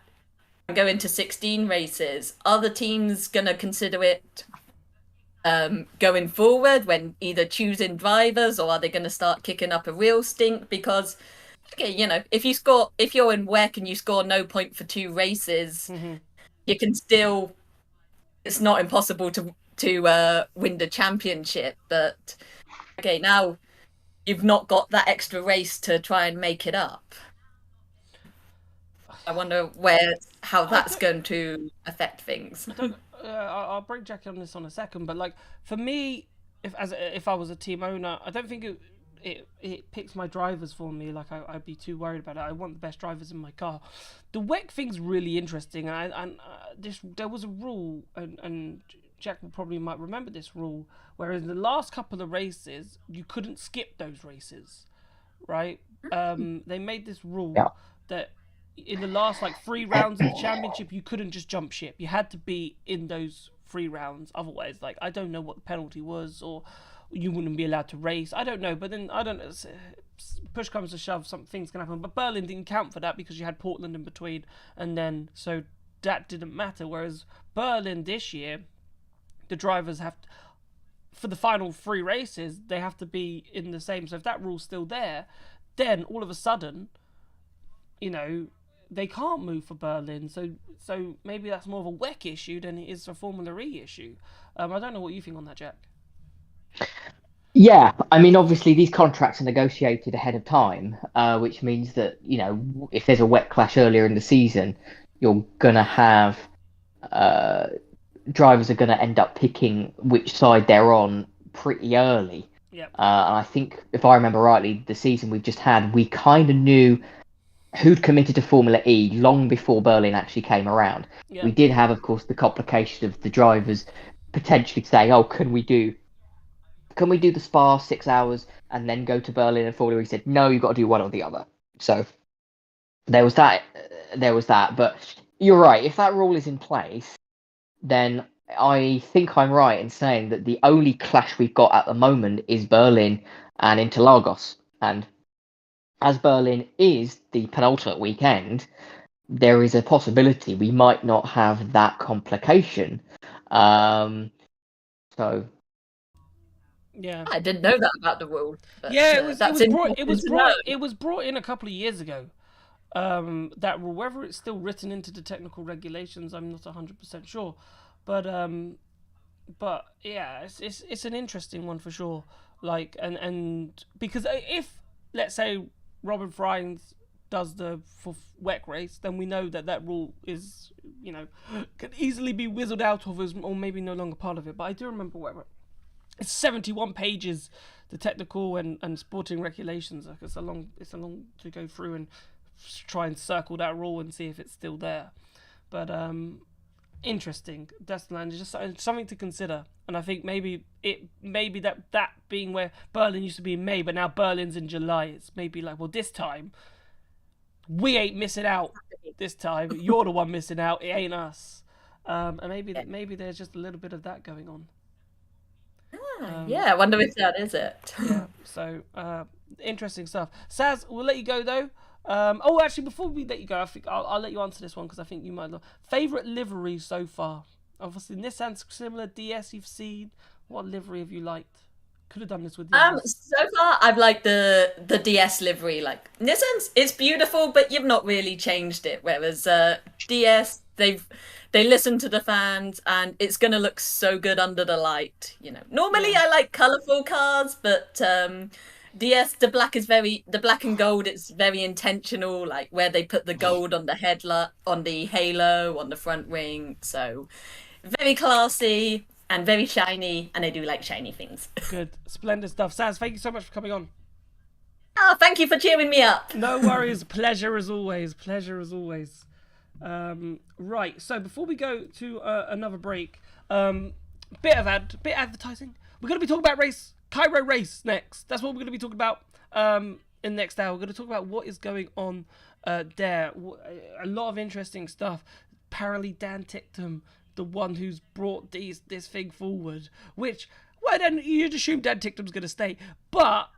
going to 16 races. Are the teams going to consider it going forward when either choosing drivers, or are they going to start kicking up a real stink? Because, if you're in WEC and you score no point for 2 races, you can still. It's not impossible to win the championship, but now you've not got that extra race to try and make it up. I wonder how that's going to affect things. I'll break Jackie on this on a second, but like, for me, if I was a team owner, I don't think it picks my drivers for me. Like I'd be too worried about it. I want the best drivers in my car. The WEC thing's really interesting, and there was a rule, and Jack will probably might remember this rule, where in the last couple of races you couldn't skip those races, right? They made this rule that in the last like 3 rounds of the championship you couldn't just jump ship. You had to be in those 3 rounds. Otherwise, like, I don't know what the penalty was, or you wouldn't be allowed to race. I don't know, but then I don't know. Push comes to shove, some things can happen. But Berlin didn't count for that because you had Portland in between, and then so that didn't matter. Whereas Berlin this year, the drivers have to, for the final 3 races, they have to be in the same. So if that rule's still there, then all of a sudden, you know, they can't move for Berlin. So maybe that's more of a WEC issue than it is a Formula E issue. I don't know what you think on that, Jack. Yeah, I mean, obviously these contracts are negotiated ahead of time, which means that, you know, if there's a WEC clash earlier in the season, you're gonna have drivers are gonna end up picking which side they're on pretty early. Yep. And I think, if I remember rightly, the season we've just had, we kind of knew who'd committed to Formula E long before Berlin actually came around. Yep. We did have, of course, the complication of the drivers potentially saying, "Oh, can we do the Spa 6 hours and then go to Berlin?" And Formula E said, "No, you've got to do one or the other." So there was that. But you're right. If that rule is in place, then I think I'm right in saying that the only clash we've got at the moment is Berlin and Interlagos. And as Berlin is the penultimate weekend, there is a possibility we might not have that complication. So yeah, I didn't know that about the rule. But, yeah, it it was brought in a couple of years ago. That rule, whether it's still written into the technical regulations, I'm not 100% sure. But yeah, it's an interesting one for sure. Like, and because if, let's say, Robin Freins does the WEC race, then we know that rule is, you know, can easily be whizzled out of as, or maybe no longer part of it. But I do remember where it's 71 pages, the technical and sporting regulations. Like, it's a long to go through and try and circle that rule and see if it's still there. But interesting. Destinland is just something to consider. And I think maybe that being where Berlin used to be in May, but now Berlin's in July. It's maybe like, well, this time we ain't missing out. This time you're the one missing out. It ain't us. And maybe there's just a little bit of that going on. Yeah, I wonder if that is it. Yeah. So interesting stuff. Saz, we'll let you go though. Oh, actually, before we let you go, I think I'll let you answer this one because I think you might know. Favorite livery so far? Obviously, Nissan's similar. DS you've seen. What livery have you liked? Could have done this with So far I've liked the DS livery. Like, Nissan's, it's beautiful, but you've not really changed it. Whereas DS, they listen to the fans, and it's gonna look so good under the light. You know, normally I like colourful cars, but DS, the black and gold, it's very intentional, like where they put the gold on the headlight, on the halo, on the front wing. So very classy and very shiny, and I do like shiny things. Good, splendid stuff. Saz, thank you so much for coming on. Oh, thank you for cheering me up. No worries. Pleasure as always. Right, so before we go to another break, bit advertising. We're going to be talking about Cairo race next. That's what we're going to be talking about in the next hour. We're going to talk about what is going on there. A lot of interesting stuff. Apparently Dan Ticktum, the one who's brought this thing forward, which, well, then you'd assume Dan Ticktum's going to stay, but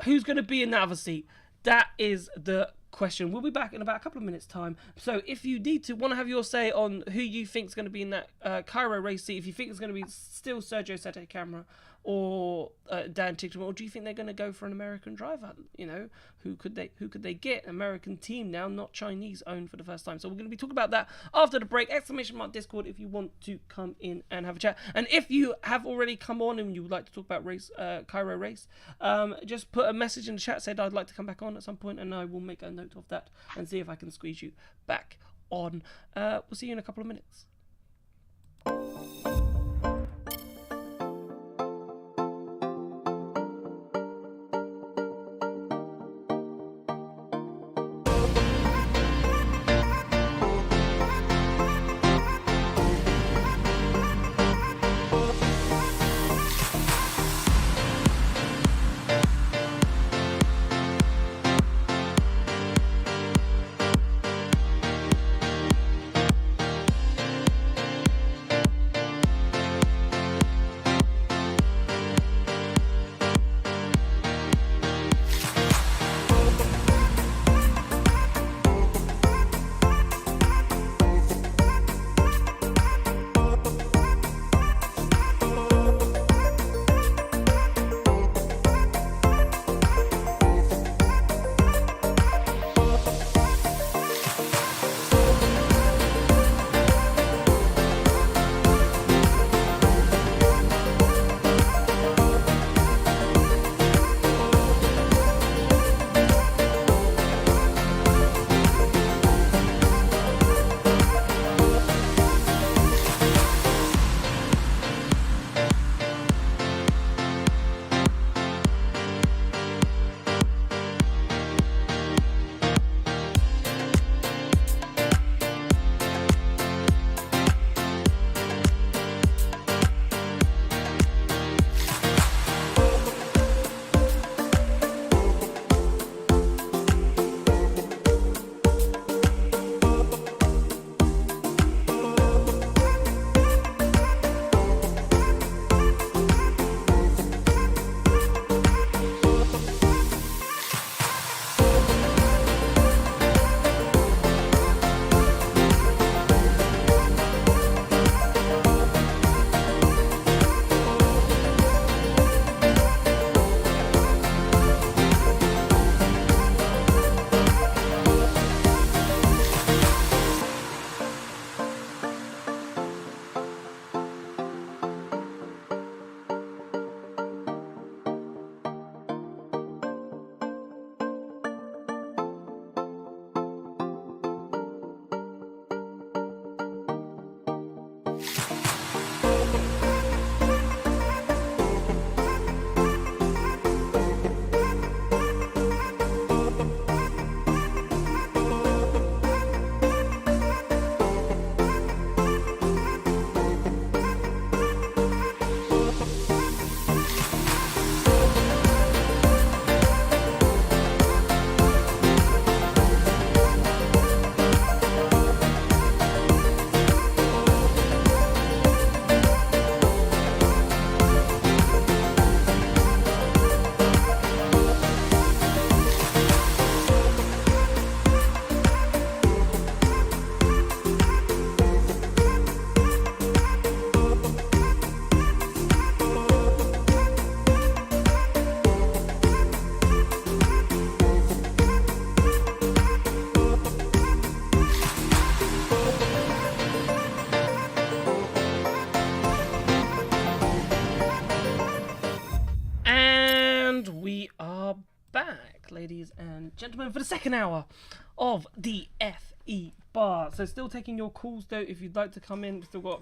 who's going to be in the other seat? That is the question. We'll be back in about a couple of minutes' time. So if you want to have your say on who you think is going to be in that Cairo race seat, if you think it's going to be still Sergio Sette Camara or Dan Ticktum, or do you think they're going to go for an American driver? You know, who could they get? American team now, not Chinese owned for the first time. So we're going to be talking about that after the break. !mark Discord if you want to come in and have a chat. And if you have already come on and you would like to talk about Cairo race, just put a message in the chat, said I'd like to come back on at some point, and I will make a note of that and see if I can squeeze you back on. We'll see you in a couple of minutes. back, ladies and gentlemen, for the second hour of the FE Bar. So still taking your calls though, if you'd like to come in. We've still got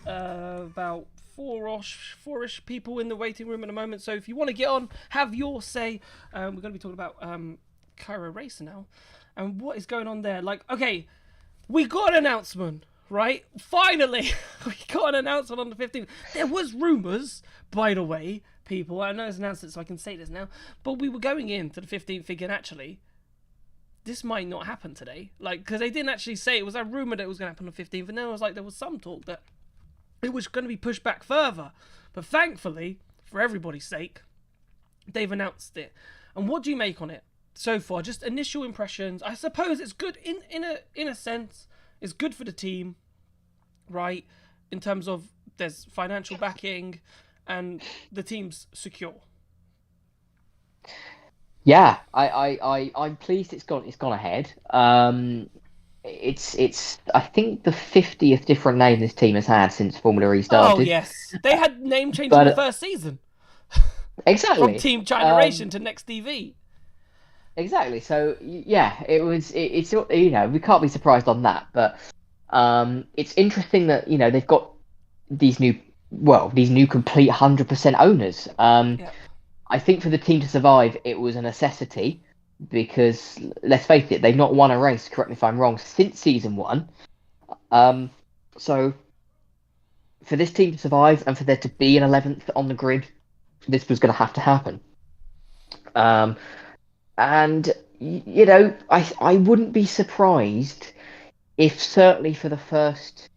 about four-ish people in the waiting room at the moment. So if you want to get on, have your say. We're going to be talking about Cairo Racer now, and what is going on there. Like, okay, we got an announcement, right? Finally, we got an announcement on the 15th. There was rumours, by the way, people. I know it's announced it, so I can say this now. But we were going into the 15th thinking, actually, this might not happen today. Like, because they didn't actually say it. Was a rumour that it was going to happen on the 15th. And then it was like, there was some talk that it was going to be pushed back further. But thankfully, for everybody's sake, they've announced it. And what do you make on it so far? Just initial impressions. I suppose it's good in a sense. It's good for the team, right? In terms of there's financial backing and the team's secure. Yeah, I'm pleased it's gone ahead. It's I think the 50th different name this team has had since Formula E started. Oh yes, they had name change But- in the first season Exactly. from Team Generation to Next TV. Exactly. So yeah, it's you know, we can't be surprised on that, but it's interesting that, you know, they've got these new complete 100% owners. Yeah. I think for the team to survive, it was a necessity because let's face it, they've not won a race, correct me if I'm wrong, since season 1. So for this team to survive and for there to be an 11th on the grid, this was going to have to happen. And you know, I wouldn't be surprised if certainly for the first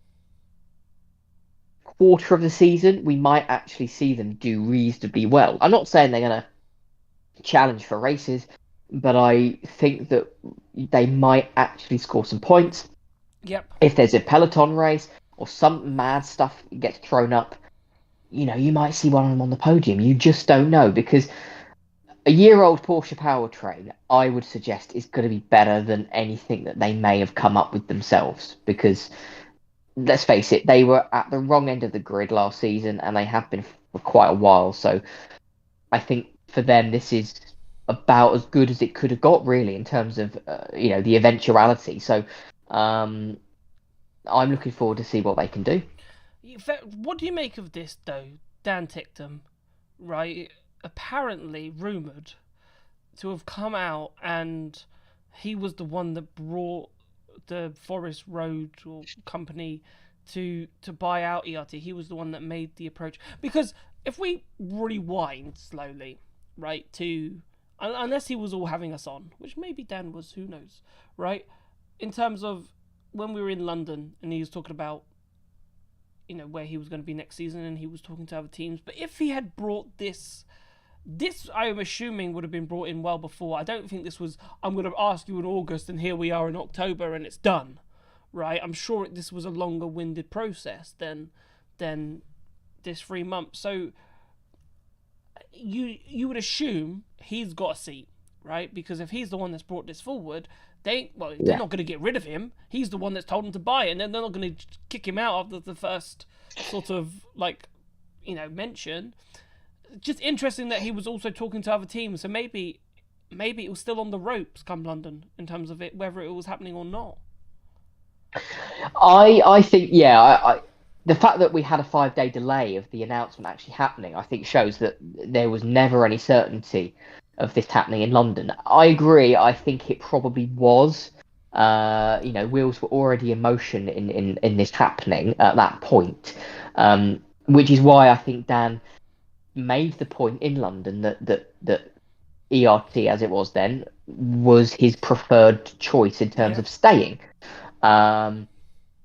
quarter of the season, we might actually see them do reasonably well. I'm not saying they're going to challenge for races, but I think that they might actually score some points. Yep. If there's a peloton race or some mad stuff gets thrown up, you know, you might see one of them on the podium. You just don't know, because a year-old Porsche powertrain, I would suggest, is going to be better than anything that they may have come up with themselves, because let's face it, they were at the wrong end of the grid last season, and they have been for quite a while. So I think for them, this is about as good as it could have got, really, in terms of you know, the eventuality. So I'm looking forward to see what they can do. What do you make of this, though? Dan Ticktum, right? Apparently rumoured to have come out, and he was the one that brought the Forest Road or company to buy out ERT. He was the one that made the approach. Because if we rewind slowly, right, to unless he was all having us on, which maybe Dan was, who knows, right? In terms of when we were in London and he was talking about, you know, where he was going to be next season, and he was talking to other teams. But if he had brought this I'm assuming would have been brought in well before. I don't think this was, I'm going to ask you in August and here we are in October and it's done, right? I'm sure this was a longer winded process than this 3 months. So you would assume he's got a seat, right? Because if he's the one that's brought this forward, they're not going to get rid of him. He's the one that's told them to buy it, and then they're not going to kick him out after the first sort of, like, you know, mention. Just interesting that he was also talking to other teams, so maybe it was still on the ropes come London in terms of it, whether it was happening or not. I think, yeah, the fact that we had a 5-day delay of the announcement actually happening, I think shows that there was never any certainty of this happening in London. I agree. I think it probably was. You know, wheels were already in motion in this happening at that point, which is why I think Dan made the point in London that ERT, as it was then, was his preferred choice in terms of staying.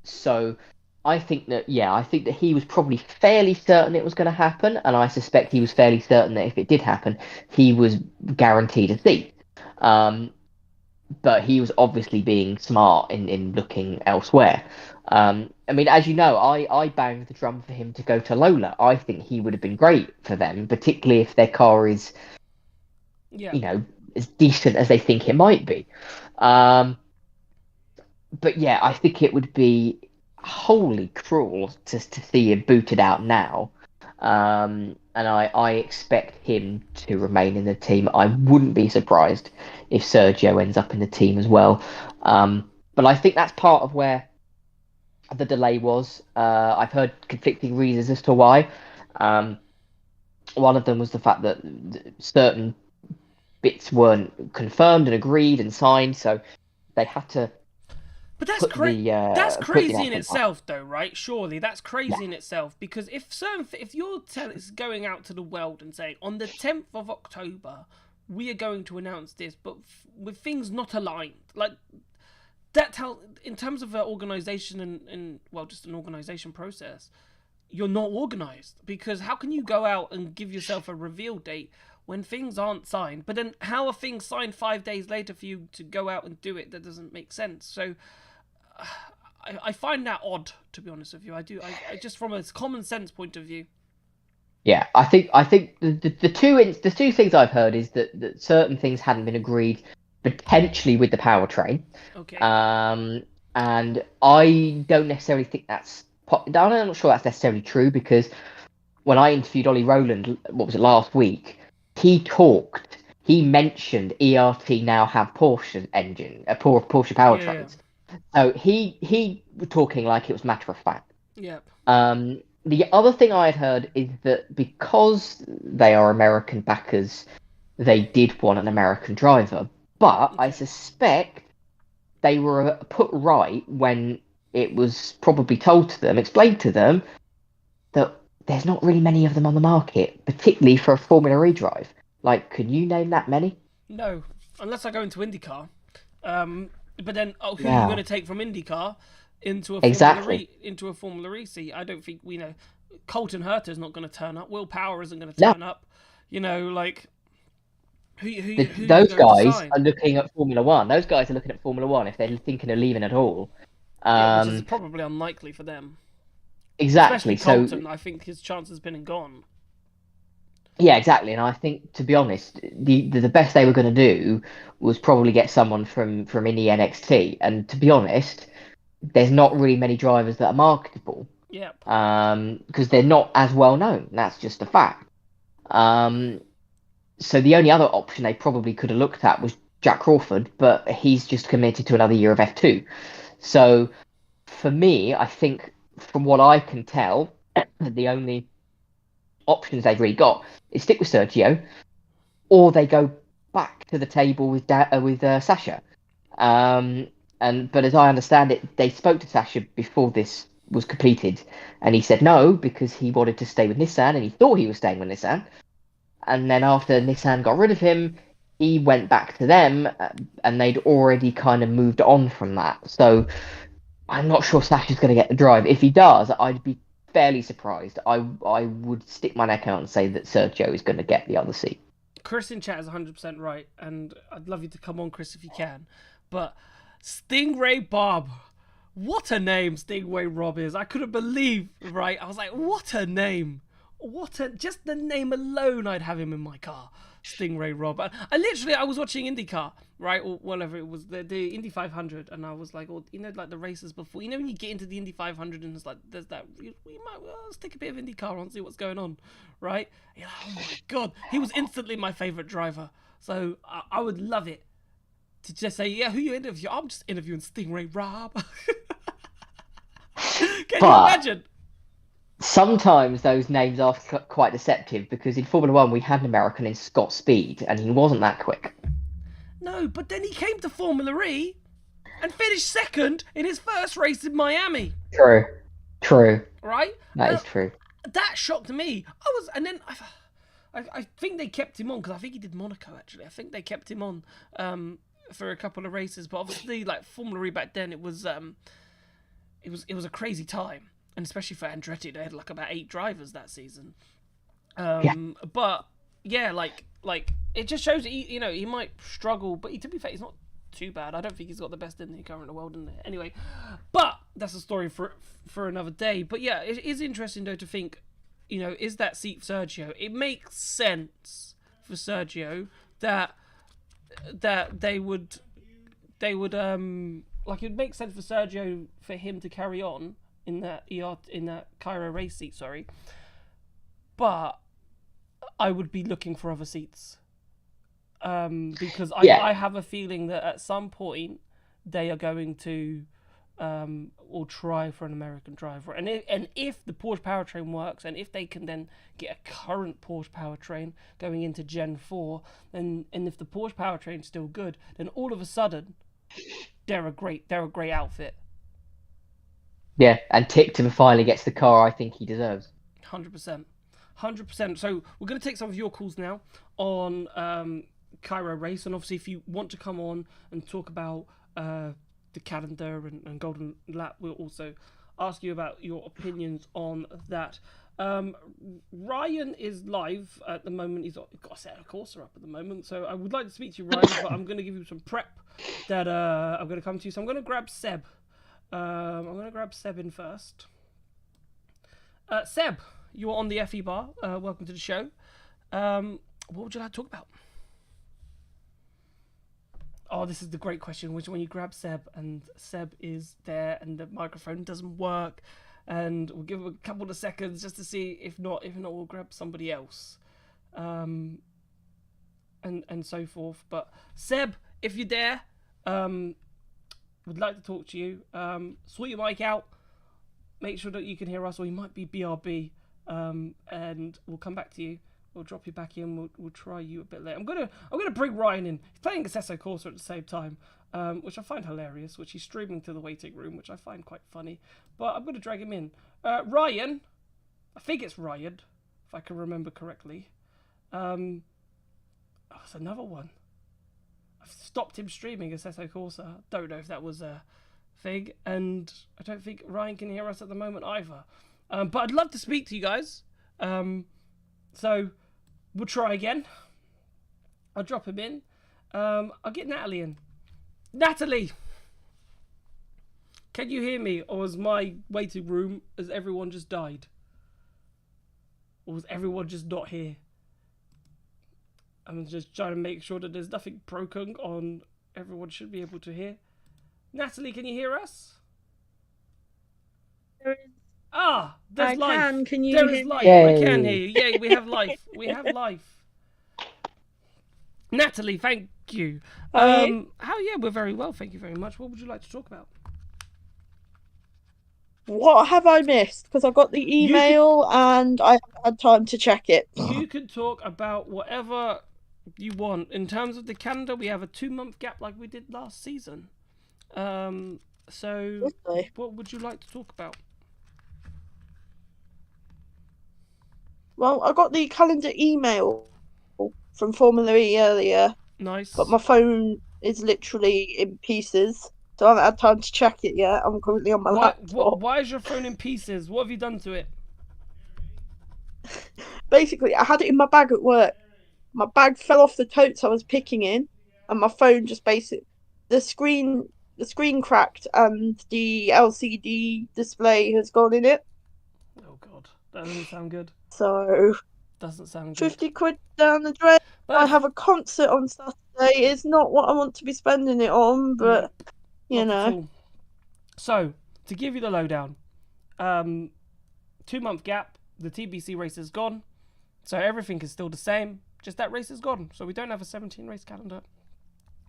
So I think that he was probably fairly certain it was going to happen, and I suspect he was fairly certain that if it did happen, he was guaranteed a seat. But he was obviously being smart in looking elsewhere. I mean, as you know, I banged the drum for him to go to Lola. I think he would have been great for them, particularly if their car is, you know, as decent as they think it might be. But yeah, I think it would be wholly cruel to see him booted out now. And and I expect him to remain in the team. I wouldn't be surprised if Sergio ends up in the team as well. But I think that's part of where the delay was. I've heard conflicting reasons as to why. One of them was the fact that certain bits weren't confirmed and agreed and signed, so they had to. But that's Put crazy. the, That's put the crazy in advert on. itself, though, right? Surely that's crazy in itself, because if you're going out to the world and saying on the 10th of October we are going to announce this, but with things not aligned, like that, in terms of an organization and well, just an organization process, you're not organized, because how can you go out and give yourself a reveal date when things aren't signed? But then how are things signed 5 days later for you to go out and do it? That doesn't make sense. So I find that odd, to be honest with you. I do. I just, from a common sense point of view. Yeah, I think the two things I've heard is that certain things hadn't been agreed, potentially with the powertrain. Okay. And I don't necessarily think that's. I'm not sure that's necessarily true, because when I interviewed Ollie Rowland, what was it, last week, he mentioned ERT now have Porsche powertrains. So he was talking like it was matter of fact. Yep. The other thing I had heard is that because they are American backers, they did want an American driver. But I suspect they were put right when it was probably explained to them, that there's not really many of them on the market, particularly for a Formula E drive. Like, can you name that many? No, unless I go into IndyCar. But then, who are you going to take from IndyCar into a Formula E seat? I don't think we know. Colton Herta's not going to turn up. Will Power isn't going to turn up. You know, like those guys are looking at Formula One. Those guys are looking at Formula One if they're thinking of leaving at all. Which is probably unlikely for them. Exactly. Especially Colton, I think his chance has been and gone. Yeah, exactly. And I think, to be honest, the best they were going to do was probably get someone from Indy NXT. And to be honest, there's not really many drivers that are marketable. Yep. Because they're not as well known. That's just a fact. So the only other option they probably could have looked at was Jack Crawford, but he's just committed to another year of F2. So for me, I think, from what I can tell, the only options they've really got is stick with Sergio, or they go back to the table with Sasha. But as I understand it, they spoke to Sasha before this was completed, and he said no because he wanted to stay with Nissan, and he thought he was staying with Nissan. And then after Nissan got rid of him, he went back to them, and they'd already kind of moved on from that. So I'm not sure Sasha's going to get the drive. If he does, I'd be fairly surprised. I would stick my neck out and say that Sergio is going to get the other seat. Chris in chat is 100% right, and I'd love you to come on, Chris, if you can. But Stingray Bob, what a name Stingray Rob is. I couldn't believe, right? I was like, what a name. Just the name alone, I'd have him in my car. Stingray Rob. I was watching IndyCar, right, or whatever it was, the Indy 500, and I was like, like the races before, when you get into the Indy 500 and it's like, there's that, let's take a bit of IndyCar on, see what's going on, right? You're like, oh my god, he was instantly my favorite driver. So I would love it to just say, yeah, who you interview? I'm just interviewing Stingray Rob. Can you imagine? Sometimes those names are quite deceptive, because in Formula One we had an American in Scott Speed, and he wasn't that quick. No, but then he came to Formula E and finished second in his first race in Miami. True. Right? That is true. That shocked me. I think they kept him on, because I think he did Monaco, actually. I think they kept him on for a couple of races, but obviously, like, Formula E back then, it was a crazy time. And especially for Andretti, they had like about 8 drivers that season. But yeah, like it just shows that he might struggle, but to be fair, he's not too bad. I don't think he's got the best IndyCar in the world in there. Anyway, but that's a story for another day. But yeah, it is interesting though to think, is that seat Sergio? It makes sense for Sergio that they would like, it makes sense for Sergio for him to carry on in that Cairo race seat, sorry. But I would be looking for other seats. Because Yeah. I have a feeling that at some point they are going to or try for an American driver. And if the Porsche powertrain works, and if they can then get a current Porsche powertrain going into Gen 4, and if the Porsche powertrain is still good, then all of a sudden they're a great outfit. Yeah, and Ticton finally gets the car I think he deserves. 100%. 100%. So we're going to take some of your calls now on Cairo Race, and obviously if you want to come on and talk about the calendar and Golden Lap, we'll also ask you about your opinions on that. Ryan is live at the moment. He's got a set of Corsa up at the moment, so I would like to speak to you, Ryan, but I'm going to give you some prep that I'm going to come to you. So I'm going to grab Seb. I'm going to grab Seb in first. Seb, you're on the FE bar. Welcome to the show. What would you like to talk about? Oh, this is the great question, which when you grab Seb and Seb is there and the microphone doesn't work, and we'll give him a couple of seconds just to see. If not, we'll grab somebody else, and so forth. But Seb, if you're there, would like to talk to you. Sort your mic out. Make sure that you can hear us, or you might be BRB, and we'll come back to you. We'll drop you back in. We'll try you a bit later. I'm gonna bring Ryan in. He's playing Assetto Corsa at the same time, which I find hilarious. Which he's streaming to the waiting room, which I find quite funny. But I'm gonna drag him in. Ryan, I think it's Ryan, if I can remember correctly. Oh, it's another one. I've stopped him streaming Assetto Corsa. Don't know if that was a thing, and I don't think Ryan can hear us at the moment either. But I'd love to speak to you guys. So we'll try again. I'll drop him in. I'll get Natalie in. Natalie! Can you hear me? Or was my waiting room, has everyone just died? Or was everyone just not here? I'm just trying to make sure that there's nothing broken on. Everyone should be able to hear. Natalie, can you hear us? There's I life. can you There hear is me? life. Yay. We can hear you. Yay, we have life. We have life. Natalie, thank you. Hi. We're very well, thank you very much. What would you like to talk about? What have I missed? Because I got the email and I haven't had time to check it. You can talk about whatever you want. In terms of the calendar, we have a 2-month gap like we did last season. So Lovely. what would you like to talk about? Well, I got the calendar email from Formula E earlier, Nice. but my phone is literally in pieces, so I haven't had time to check it yet. I'm currently on my laptop. Why is your phone in pieces? What have you done to it? Basically, I had it in my bag at work. My bag fell off the totes I was picking in, and my phone just the screen cracked, and the LCD display has gone in it. Oh god, that doesn't sound good. So Doesn't sound good. 50 quid down the drain. But I have a concert on Saturday. It's not what I want to be spending it on, but you not at know. all. So to give you the lowdown, 2-month gap. The TBC race is gone, so everything is still the same. Just that race is gone, so we don't have a 17 race calendar.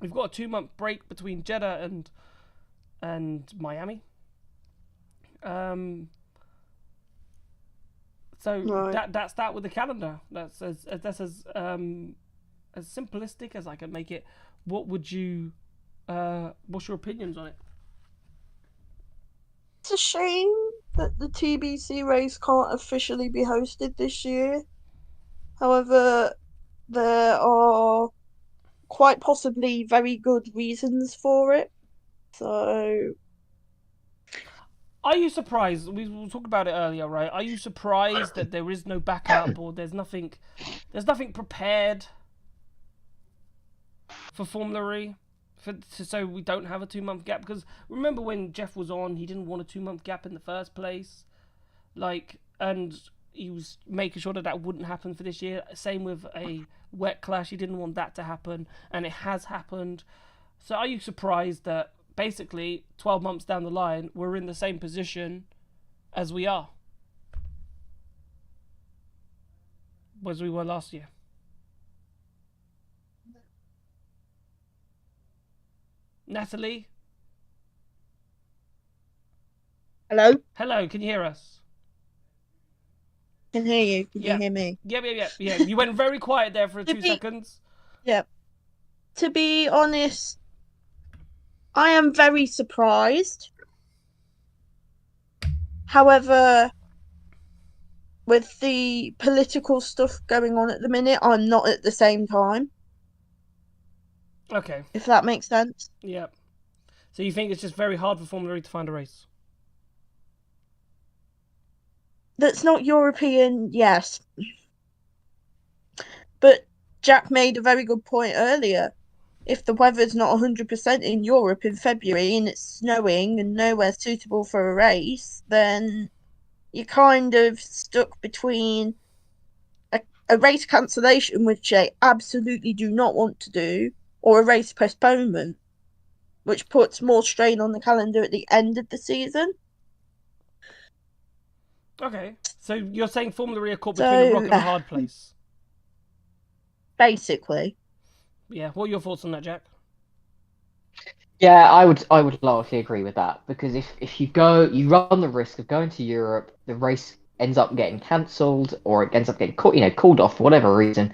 We've got a 2-month break between Jeddah and Miami. So Right. that's that with the calendar. That's as simplistic as I can make it. What would you? What's your opinions on it? It's a shame that the TBC race can't officially be hosted this year. However, there are quite possibly very good reasons for it. So Are you surprised? We talked about it earlier, right? Are you surprised that there is no backup or there's nothing prepared for Formula E? So we don't have a 2-month gap? Because remember when Jeff was on, he didn't want a 2-month gap in the first place. And he was making sure that wouldn't happen for this year. Same with a wet clash. He didn't want that to happen, and it has happened. So are you surprised that basically 12 months down the line, we're in the same position as we are? as we were last year. Natalie? Hello? Hello, can you hear us? Can hear you. Can Yeah. you hear me? Yeah. You went very quiet there for 2 seconds. Yeah. To be honest, I am very surprised. However, with the political stuff going on at the minute, I'm not at the same time, Okay, if that makes sense. yeah. So you think it's just very hard for Formula E to find a race? That's not European, yes. But Jack made a very good point earlier. If the weather's not 100% in Europe in February and it's snowing and nowhere suitable for a race, then you're kind of stuck between a race cancellation, which they absolutely do not want to do, or a race postponement, which puts more strain on the calendar at the end of the season. Okay, so you're saying Formula E are caught between a rock and a hard place? Basically. Yeah, what are your thoughts on that, Jack? Yeah, I would largely agree with that, because if you run the risk of going to Europe, the race ends up getting cancelled, or it ends up getting called off for whatever reason,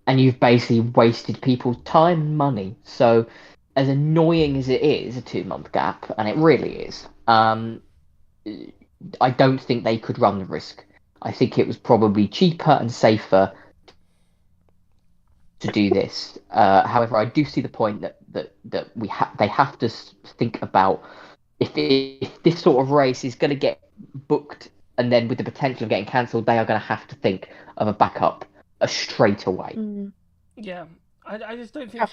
and you've basically wasted people's time and money. So, as annoying as it is, a 2-month gap, and it really is, I don't think they could run the risk. I think it was probably cheaper and safer to do this. However, I do see the point that they have to think about if this sort of race is going to get booked, and then with the potential of getting cancelled, they are going to have to think of a backup straight away. Yeah, I just don't think.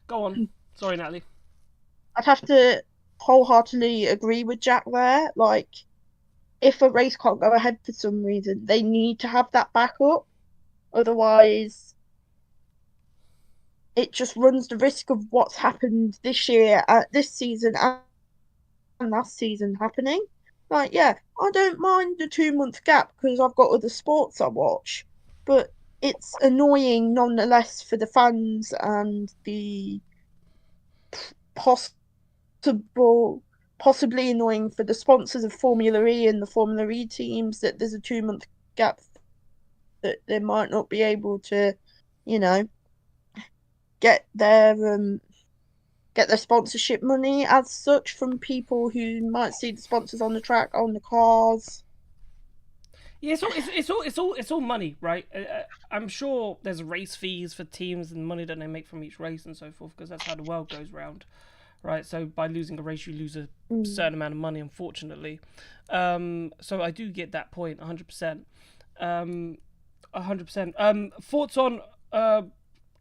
Go on. Sorry, Natalie. I'd have to wholeheartedly agree with Jack there. Like, if a race can't go ahead for some reason, they need to have that backup. Otherwise, it just runs the risk of what's happened this year, this season, and last season happening. Like, yeah, I don't mind the 2-month gap because I've got other sports I watch, but it's annoying nonetheless for the fans and the possibly annoying for the sponsors of Formula E and the Formula E teams that there's a 2-month gap that they might not be able to, get their sponsorship money as such from people who might see the sponsors on the track, on the cars. Yeah, it's all money, right? I'm sure there's race fees for teams and money that they make from each race and so forth, because that's how the world goes round, right? So by losing a race, you lose a certain amount of money, unfortunately. So I do get that point, 100%. 100%. Thoughts on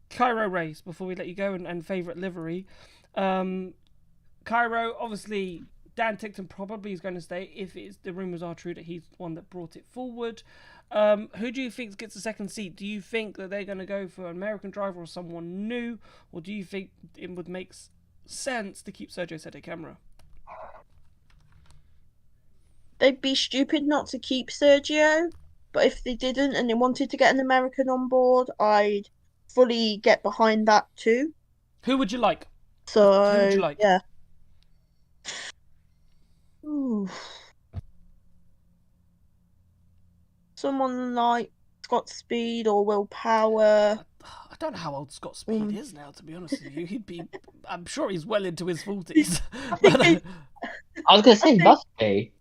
Cairo race before we let you go, and favourite livery. Cairo, obviously, Dan Tickton probably is going to stay if the rumours are true that he's the one that brought it forward. Who do you think gets the second seat? Do you think that they're going to go for an American driver or someone new, or do you think it would make sense to keep Sergio Sette Camara? They'd be stupid not to keep Sergio, but if they didn't and they wanted to get an American on board, I'd fully get behind that too. Who would you like? So, who would you like? Yeah. Ooh. Someone like Scott Speed or Will Power. I don't know how old Scott Speed is now, to be honest with you. I'm sure he's well into his 40s. I was going to say, he must be.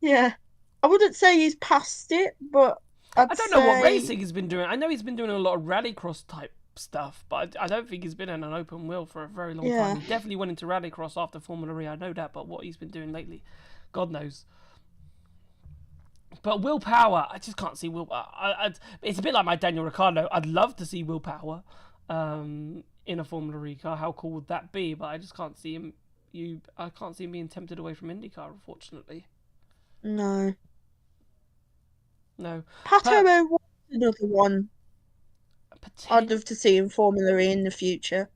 Yeah. I wouldn't say he's past it, but I don't know what racing he's been doing. I know he's been doing a lot of rallycross type stuff, but I don't think he's been in an open wheel for a very long time. He definitely went into rallycross after Formula E, I know that, but what he's been doing lately, God knows. But Will Power, I just can't see Will. It's a bit like my Daniel Ricciardo. I'd love to see Will Power in a Formula E car. How cool would that be? But I just can't see him. I can't see him being tempted away from IndyCar, unfortunately. No. Pato was another one I'd love to see in Formula E in the future.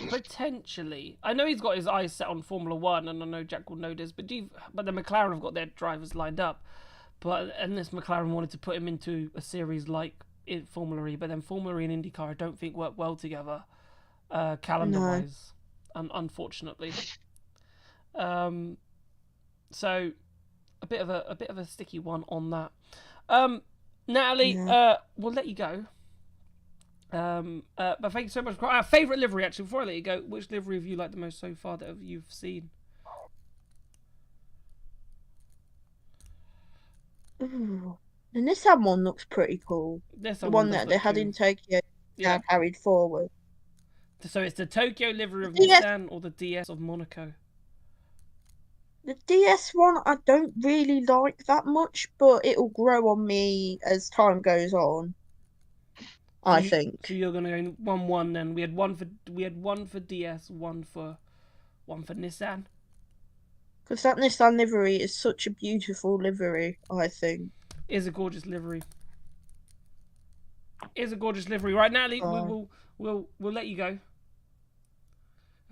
Potentially. I know he's got his eyes set on Formula 1, and I know Jack will know this, but the McLaren have got their drivers lined up. But unless McLaren wanted to put him into a series like in Formula E, but then Formula E and IndyCar I don't think work well together, calendar-wise, unfortunately. So a bit of a sticky one on that. Natalie, we'll let you go. But thank you so much. Our favourite livery, actually, before I let you go, which livery have you liked the most so far that you've seen? Ooh. The Nissan one looks pretty cool. The one that they had in Tokyo, carried forward. So it's the Tokyo livery of Nissan or the DS of Monaco? The DS one I don't really like that much, but it'll grow on me as time goes on. I think. So you're gonna go 1-1 then. We had one for DS, one for Nissan. Because that Nissan livery is such a beautiful livery, I think. It is a gorgeous livery. Right, Natalie, we'll let you go.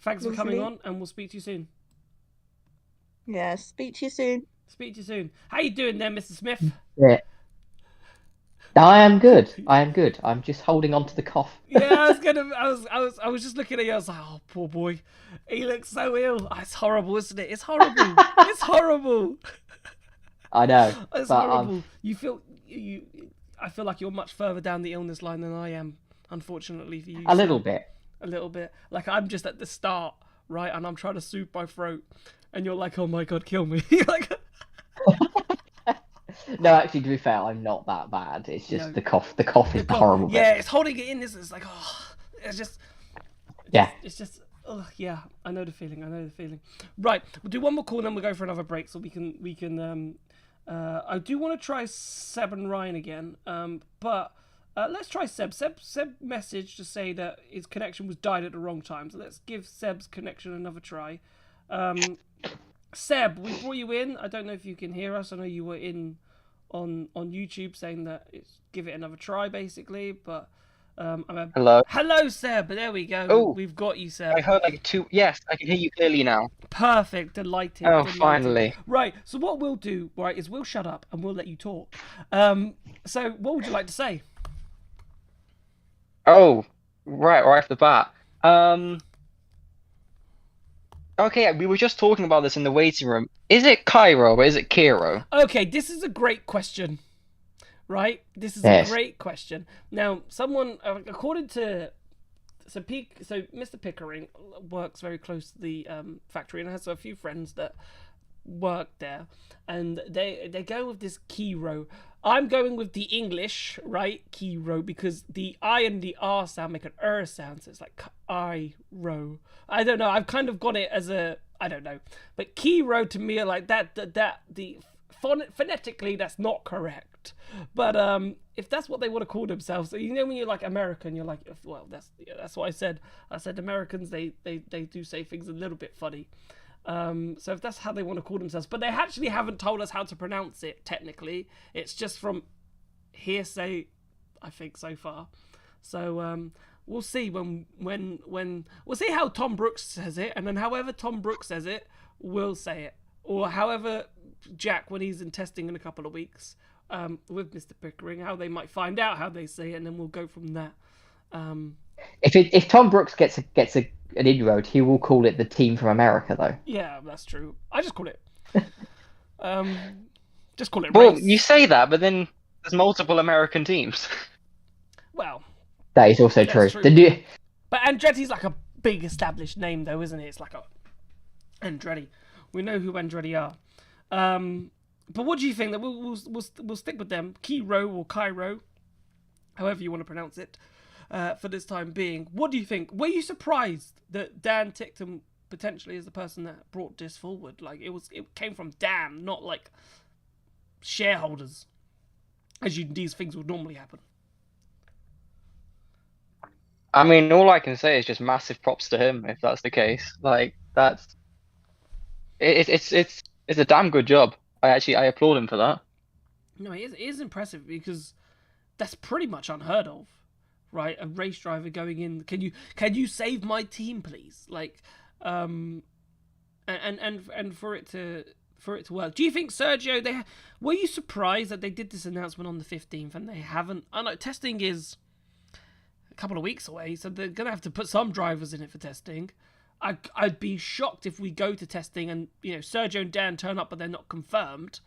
Thanks for coming on, and we'll speak to you soon. Yeah, speak to you soon. How you doing there, Mr. Smith? Yeah. I am good. I'm just holding on to the cough. Yeah, I was just looking at you. I was like, oh, poor boy. He looks so ill. Oh, it's horrible, isn't it? It's horrible. It's horrible. I know. It's horrible. I feel like you're much further down the illness line than I am, unfortunately for you. A little bit. Like I'm just at the start, right? And I'm trying to soothe my throat, and you're like, oh my god, kill me. Like. No, actually, to be fair, I'm not that bad. It's just the cough. The cough is the horrible bit. Yeah, it's holding it in. It's like, oh, it's just. Yeah. It's just. Oh, yeah. I know the feeling. Right, we'll do one more call, and then we'll go for another break, so we can. I do want to try Seb and Ryan again. But let's try Seb. Seb messaged to say that his connection was died at the wrong time. So let's give Seb's connection another try. Seb, we brought you in. I don't know if you can hear us. I know you were in on YouTube saying that give it another try, basically. But hello, Seb. There we go. Oh, we've got you, Seb. I heard like two. Yes, I can hear you clearly now. Perfect. Delighted. Oh, finally. Right. So what we'll do, right, is we'll shut up and we'll let you talk. So what would you like to say? Oh, right off the bat. Okay, we were just talking about this in the waiting room. Is it Cairo or is it Kiro? Okay, this is a great question. Right? This is a great question. Now, someone, according to... So Mr. Pickering works very close to the factory and has a few friends that work there. And they go with this Kiro. I'm going with the English, right? Kiro, because the I and the R sound make an sound. So it's like I-ro. I don't know. I've kind of got it as a... I don't know. But Kiro to me are like that phonetically, that's not correct. But if that's what they want to call themselves, so you know when you're like American, you're like, well, that's what I said. I said Americans, they do say things a little bit funny. So if that's how they want to call themselves, but they actually haven't told us how to pronounce it technically. It's just from hearsay, I think, so far. So we'll see when we'll see how Tom Brooks says it, and then however Tom Brooks says it, we'll say it, or however Jack, when he's in testing in a couple of weeks with Mr. Pickering, how they might find out how they say it, and then we'll go from there. If Tom Brooks gets an inroad, he will call it the team from America, though. Yeah, that's true. I just call it. Just call it. Well, race. you say that, but then there's multiple American teams. Well, that is also true. But Andretti's like a big established name, though, isn't it? It's like a Andretti. We know who Andretti are. But what do you think? That we'll stick with them, Kiro or Cairo, however you want to pronounce it, for this time being. What do you think? Were you surprised that Dan Ticktum potentially is the person that brought this forward? Like it came from Dan, not like shareholders, these things would normally happen. I mean, all I can say is just massive props to him if that's the case. Like it's a damn good job. I applaud him for that. No, it is impressive because that's pretty much unheard of, right? A race driver going in, can you save my team, please? Like, and for it to for it to work. Do you think, Sergio, were you surprised that they did this announcement on the 15th and they haven't? I know testing is a couple of weeks away, so they're going to have to put some drivers in it for testing. I'd be shocked if we go to testing and, Sergio and Dan turn up but they're not confirmed.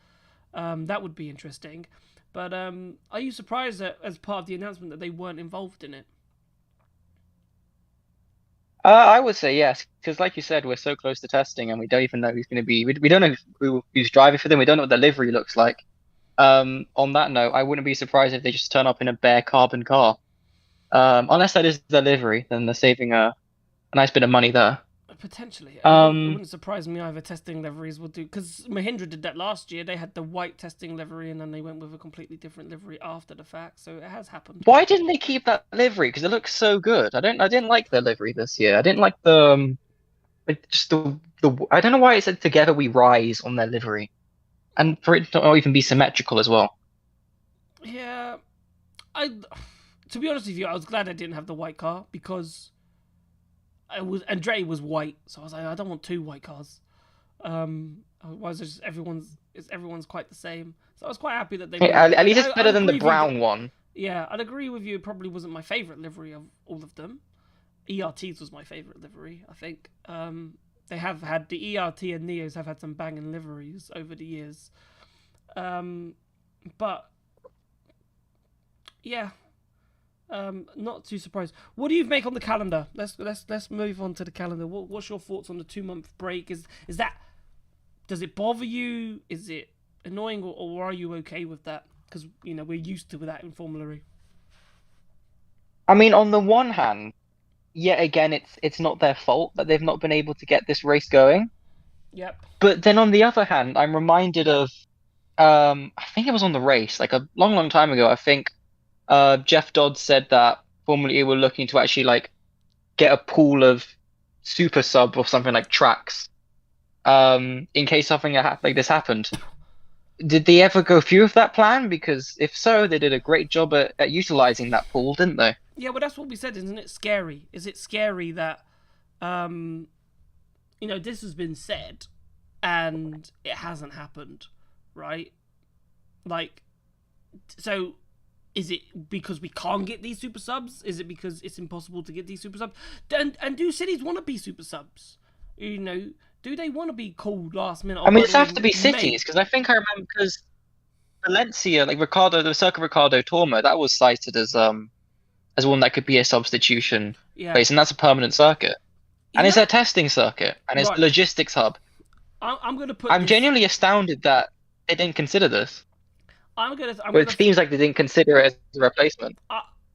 That would be interesting. But are you surprised that, as part of the announcement, that they weren't involved in it? I would say yes, because like you said, we're so close to testing and we don't even know who's going to be. We don't know who's driving for them. We don't know what the livery looks like. On that note, I wouldn't be surprised if they just turn up in a bare carbon car. Unless that is the livery, then they're saving a nice bit of money there. Potentially. It wouldn't surprise me either. Testing liveries will do, because Mahindra did that last year. They had the white testing livery and then they went with a completely different livery after the fact. So it has happened. Why didn't they keep that livery? Because it looks so good. I didn't like their livery this year. I didn't like the I don't know why it said "Together We Rise" on their livery, and for it to not even be symmetrical as well. Yeah, to be honest with you, I was glad I didn't have the white car, because Andretti was white, so I was like, I don't want two white cars. Otherwise, everyone's quite the same. So I was quite happy that they. At least it's better than the brown one. Yeah, I'd agree with you. It probably wasn't my favorite livery of all of them. ERT's was my favorite livery, I think. They have had the ERT and Neos have had some banging liveries over the years. But yeah. Not too surprised. What do you make on the calendar? Let's move on to the calendar. What's your thoughts on the 2-month break? Is that, does it bother you? Is it annoying, or are you okay with that? Because we're used to that in Formula E. I mean, on the one hand, yet again, it's not their fault that they've not been able to get this race going. Yep. But then on the other hand, I'm reminded of, I think it was on the race, like a long time ago. I think Jeff Dodds said that Formula E were looking to actually get a pool of super sub or something like tracks, in case something like this happened. Did they ever go through with that plan? Because if so, they did a great job at utilizing that pool, didn't they? Yeah, well, that's what we said, isn't it? Scary. Is it scary that, this has been said and it hasn't happened, right? So is it because we can't get these super subs? Is it because it's impossible to get these super subs? And do cities want to be super subs? Do they want to be called last minute? I mean, it's have to be cities, because I think I remember, because Valencia, the Circuit Ricardo Tormo, that was cited as one that could be a substitution place, and that's a permanent circuit, and it's a testing circuit, and it's a logistics hub. I'm genuinely astounded that they didn't consider this. It seems like they didn't consider it as a replacement.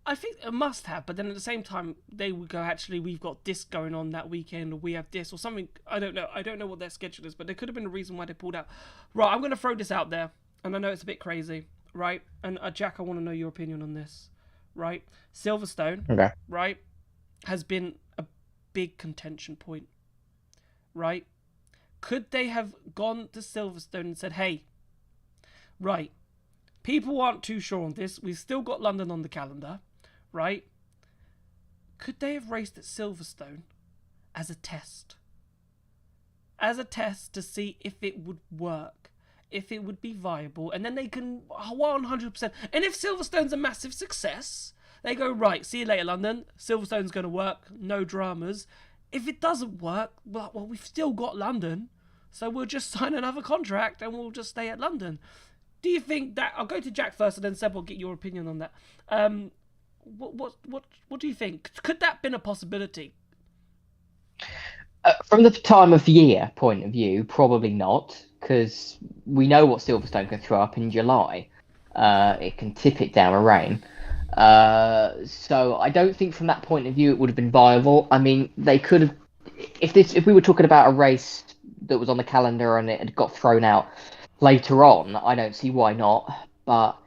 I think it must have, but then at the same time, they would go, actually, we've got this going on that weekend, or we have this, or something. I don't know. I don't know what their schedule is, but there could have been a reason why they pulled out. Right, I'm going to throw this out there, and I know it's a bit crazy, right? And Jack, I want to know your opinion on this, right? Silverstone, okay, right, has been a big contention point, right? Could they have gone to Silverstone and said, hey, right, people aren't too sure on this. We've still got London on the calendar, right? Could they have raced at Silverstone as a test? As a test to see if it would work, if it would be viable, and then they can 100%. And if Silverstone's a massive success, they go, right, see you later, London. Silverstone's going to work, no dramas. If it doesn't work, well, we've still got London, so we'll just sign another contract and we'll just stay at London. Do you think that? I'll go to Jack first, and then Seb will get your opinion on that. What do you think? Could that have been a possibility? From the time of year point of view, probably not, because we know what Silverstone can throw up in July. It can tip it down a rain. So I don't think from that point of view it would have been viable. I mean, they could have, if we were talking about a race that was on the calendar and it had got thrown out later on, I don't see why not, but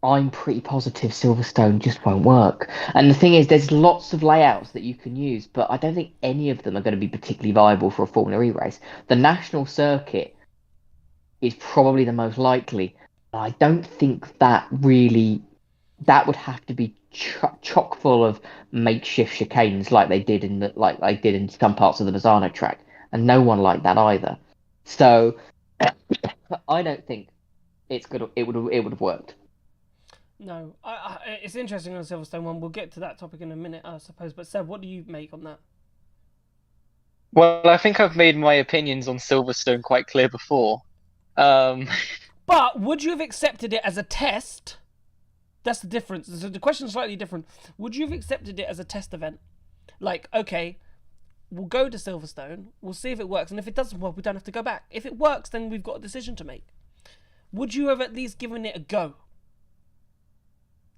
I'm pretty positive Silverstone just won't work. And the thing is, there's lots of layouts that you can use, but I don't think any of them are going to be particularly viable for a Formula E race. The national circuit is probably the most likely. I don't think that would have to be chock full of makeshift chicanes like they did in some parts of the Misano track, and no one liked that either. So I don't think it's good. It would have worked. No, it's interesting on the Silverstone one. We'll get to that topic in a minute, I suppose. But Seb, what do you make on that? Well, I think I've made my opinions on Silverstone quite clear before. Um, But would you have accepted it as a test? That's the difference. So the question's slightly different. Would you have accepted it as a test event? Like, okay, we'll go to Silverstone, we'll see if it works, and if it doesn't work, we don't have to go back. If it works, then we've got a decision to make. Would you have at least given it a go?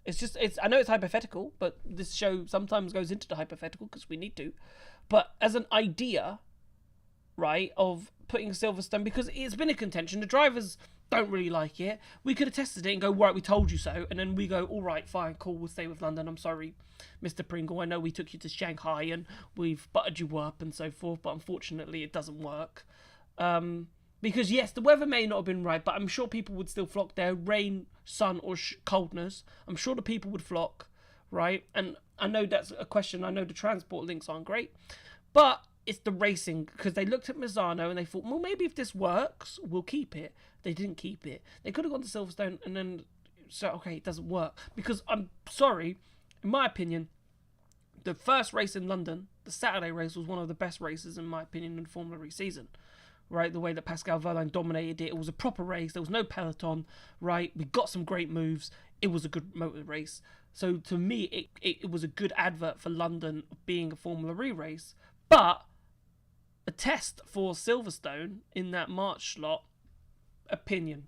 I know it's hypothetical, but this show sometimes goes into the hypothetical because we need to. But as an idea, right, of putting Silverstone, because it's been a contention, the drivers don't really like it. We could have tested it and go, right, we told you so, and then we go, all right, fine, cool, we'll stay with London. I'm sorry, Mr. Pringle, I know we took you to Shanghai and we've buttered you up and so forth, but unfortunately it doesn't work. Because yes, the weather may not have been right, but I'm sure people would still flock there. Rain, sun, or coldness. I'm sure the people would flock, right? And I know that's a question. I know the transport links aren't great, but it's the racing, because they looked at Misano and they thought, well, maybe if this works, we'll keep it. They didn't keep it. They could have gone to Silverstone and then, so okay, it doesn't work. Because I'm sorry, in my opinion, the first race in London, the Saturday race, was one of the best races, in my opinion, in Formula E season. Right, the way that Pascal Wehrlein dominated it. It was a proper race. There was no peloton, right? We got some great moves. It was a good motor race. So to me, it was a good advert for London being a Formula E race. But a test for Silverstone in that March slot, opinion.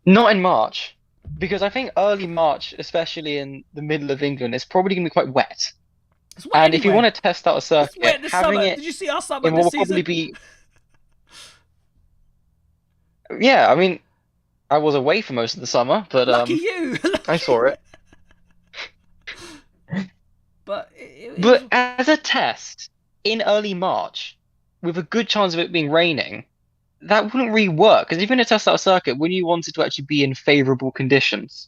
Not in March, because I think early March, especially in the middle of England, is probably going to be quite wet. It's wet And if you anyway. want to test out a It's circuit, wet this having summer. it Did you see our summer in this what will season? probably be. Yeah, I mean, I was away for most of the summer, but Lucky you. I saw it. But it But was... as a test in early March, with a good chance of it being raining, that wouldn't really work. Because if you're going to test out a circuit, wouldn't you want it to actually be in favourable conditions?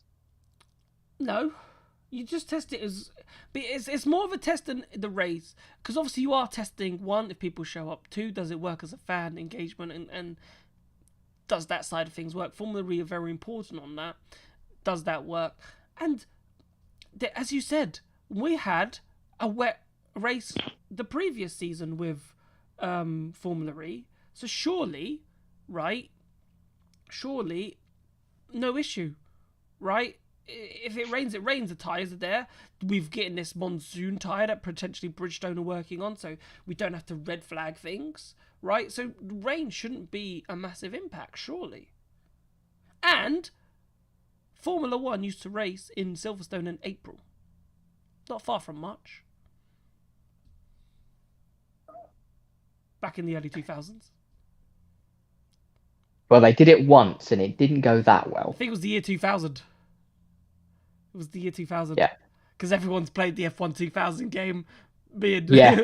No, you just test it as... It's more of a test than the race, because obviously you are testing, one, if people show up, two, does it work as a fan engagement, and does that side of things work? Formula E are very important on that. Does that work? And as you said, we had a wet race the previous season with Formula E, so surely, right? Surely, no issue, right? If it rains, it rains. The tyres are there. We've getting this monsoon tyre that potentially Bridgestone are working on, so we don't have to red flag things, right? So rain shouldn't be a massive impact, surely. And Formula One used to race in Silverstone in April. Not far from March. Back in the early 2000s. Well, they did it once and it didn't go that I well. think it was the year 2000. It was the year 2000. Yeah. Because everyone's played the F1 2000 game. Me and, Yeah.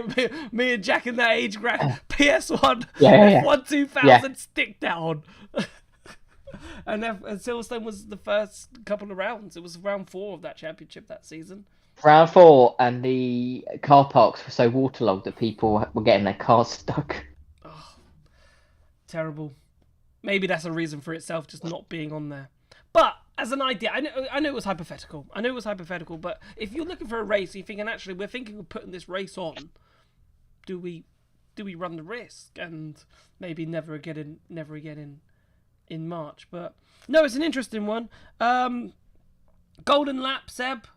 me and Jack in that age grad PS1 Yeah. F1 2000 stick down. and Silverstone was the first couple of rounds. It was round 4 of that championship that season. Round 4, and the car parks were so waterlogged that people were getting their cars stuck. Oh, terrible. Maybe that's a reason for itself just not being on there. But as an idea, I know it was hypothetical. But if you're looking for a race, you're thinking, actually, we're thinking of putting this race on. Do we run the risk and maybe never again in March? But no, it's an interesting one. Golden Lap, Seb.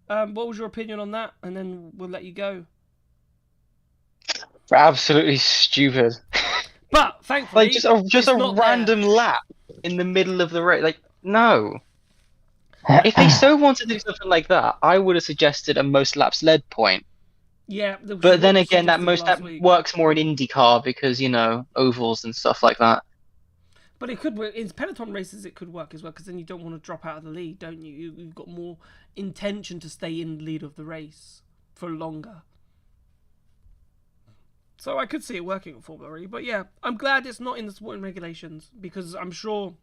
What was your opinion on that? And then we'll let you go. Absolutely stupid. But thankfully, Like just it's a not random there. lap in the middle of the race. Like, no. If they so wanted to do something like that, I would have suggested a most laps led point. Yeah, But then again, that week. works more in IndyCar because, you know, ovals and stuff like that. But it could work in peloton races. It could work as well, because then you don't want to drop out of the lead, don't you? You've got more intention to stay in the lead of the race for longer. So I could see it working at Formula E. But yeah, I'm glad it's not in the sporting regulations, because I'm sure,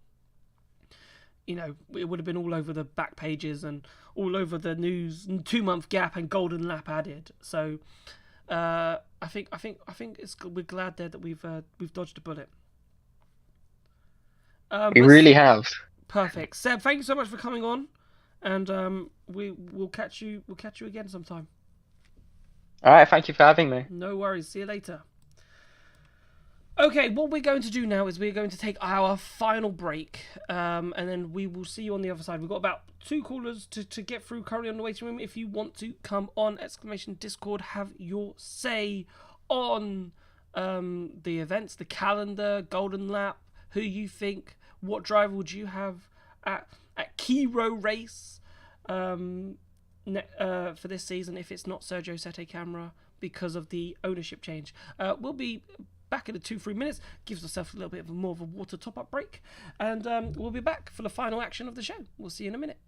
you know, it would have been all over the back pages and all over the news. 2-month gap and Golden Lap added. So I think it's good. We're glad there that we've dodged a bullet. We But really have. perfect. Seb, thank you so much for coming on, and we'll catch you again sometime. All right, thank you for having me. No worries. See you later. Okay, what we're going to do now is we're going to take our final break, and then we will see you on the other side. We've got about 2 callers to get through currently on the waiting room. If you want to come on !Discord, have your say on the events, the calendar, Golden Lap, who you think, what driver would you have at Kiro Race for this season if it's not Sergio Sette Camara because of the ownership change. We'll be back in 2-3 minutes, gives ourselves a little bit more of a water top-up break, and we'll be back for the final action of the show. We'll see you in a minute.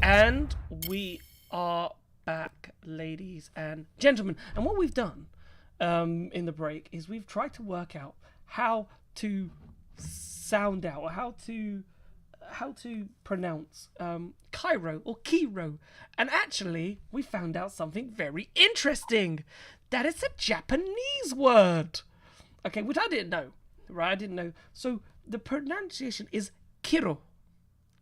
And we are back, ladies and gentlemen. And what we've done in the break is we've tried to work out how to sound out or how to pronounce Cairo or Kiro, and actually we found out something very interesting, that it's a Japanese word, okay, which I didn't know, right? I didn't know. So the pronunciation is Kiro.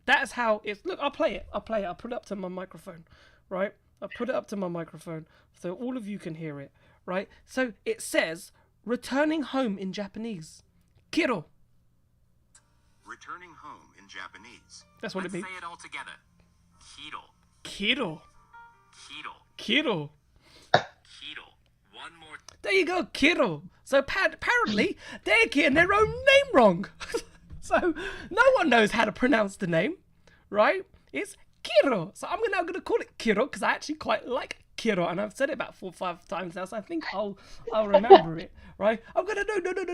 That's how it's. Look, I'll play it. I'll put it up to my microphone, right? I'll put it up to my microphone so all of you can hear it, right? So it says returning home in Japanese, Kiro. Returning home in Japanese. That's what it means. Say it all together. Kiro. Kiro. Kiro. Kiro. Kiro. One more. There you go, Kiro. So apparently they're getting their own name wrong. So no one knows how to pronounce the name, right? It's Kiro. So I'm now gonna call it Kiro because I actually quite like Kiro, and I've said it about 4 or 5 times now, so I think I'll remember it, right? I'm gonna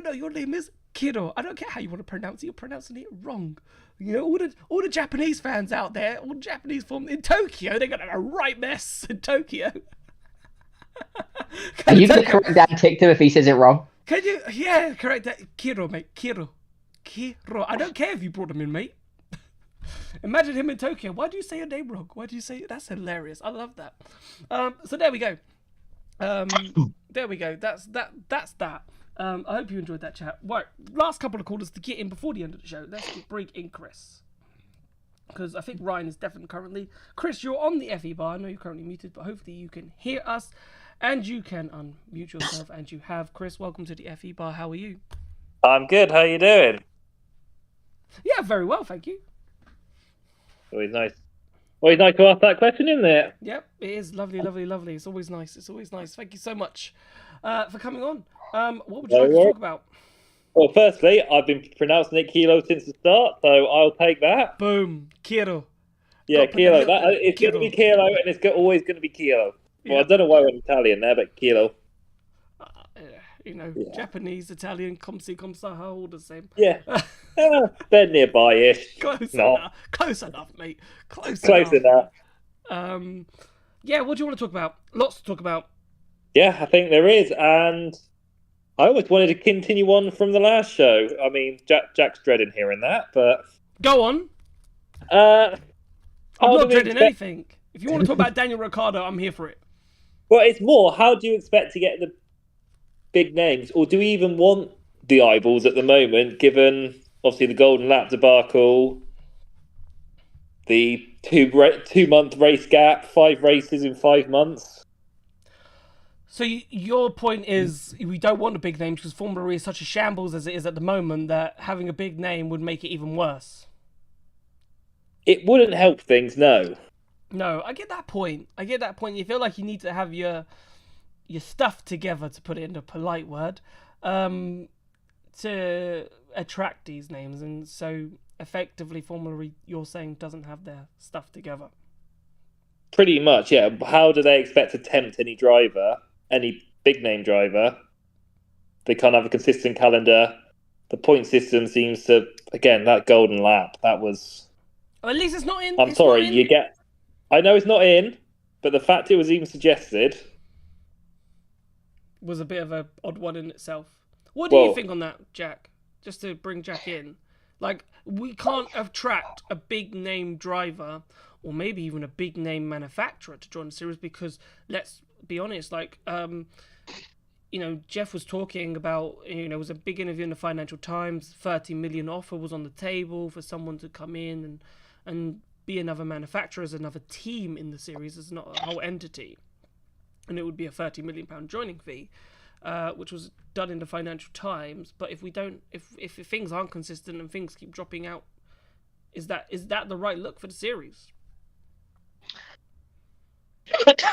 no. Your name is Kiro. I don't care how you want to pronounce it. You're pronouncing it wrong. You know, all the Japanese fans out there, all the Japanese from in Tokyo, they're gonna have a right mess in Tokyo. Are you going to correct Dan TikTok if he says it wrong? Can you? Yeah, correct that. Kiro, mate. Kiro. I don't care if you brought him in, mate. Imagine him in Tokyo. Why do you say your name wrong? Why do you say that's hilarious? I love that. So there we go. There we go. That's that. I hope you enjoyed that chat. Right, last couple of callers to get in before the end of the show. Let's bring in Chris, because I think Ryan is definitely currently. Chris, you're on the FE bar. I know you're currently muted, but hopefully you can hear us and you can unmute yourself. And you have. Chris, welcome to the FE bar. How are you? I'm good. How are you doing? Yeah, very well, thank you. Always nice. Always nice to ask that question, isn't it? Yep, it is lovely. It's always nice. Thank you so much for coming on. What would you like to talk about? Well, firstly, I've been pronouncing it Kilo since the start, so I'll take that. Boom, Kilo. Yeah, Kilo. It's going to be Kilo, and it's always going to be Kilo. Well, I don't know why I'm Italian there, but Kilo. Japanese, Italian, come sa, all the same. Yeah, they're nearby-ish. Close enough, mate. Close enough. Yeah, what do you want to talk about? Lots to talk about. Yeah, I think there is, and I always wanted to continue on from the last show. I mean, Jack's dreading hearing that, but go on. I'm not dreading anything. If you want to talk about Daniel Ricciardo, I'm here for it. Well, it's more, how do you expect to get the big names, or do we even want the eyeballs at the moment, given obviously the Golden Lap debacle, the 2-month race gap, 5 races in 5 months? So your point is we don't want the big names because Formula E is such a shambles as it is at the moment that having a big name would make it even worse. It wouldn't help things, no. No, I get that point. You feel like you need to have your stuff together, to put it in a polite word, to attract these names, and so effectively Formula E, you're saying, doesn't have their stuff together. Pretty much, yeah. How do they expect to tempt any driver, any big name driver? They can't have a consistent calendar. The point system seems to, again, that Golden Lap, that was... Well, at least it's not in. I'm sorry, I know it's not in, but the fact it was even suggested was a bit of an odd one in itself. What do you think on that, Jack? Just to bring Jack in. Like, we can't attract a big name driver, or maybe even a big name manufacturer to join the series because, let's be honest, like, Jeff was talking about, it was a big interview in the Financial Times, 30 million offer was on the table for someone to come in and be another manufacturer as another team in the series, as not a whole entity. And it would be a £30 million joining fee, which was done in the Financial Times. But if things aren't consistent and things keep dropping out, is that the right look for the series?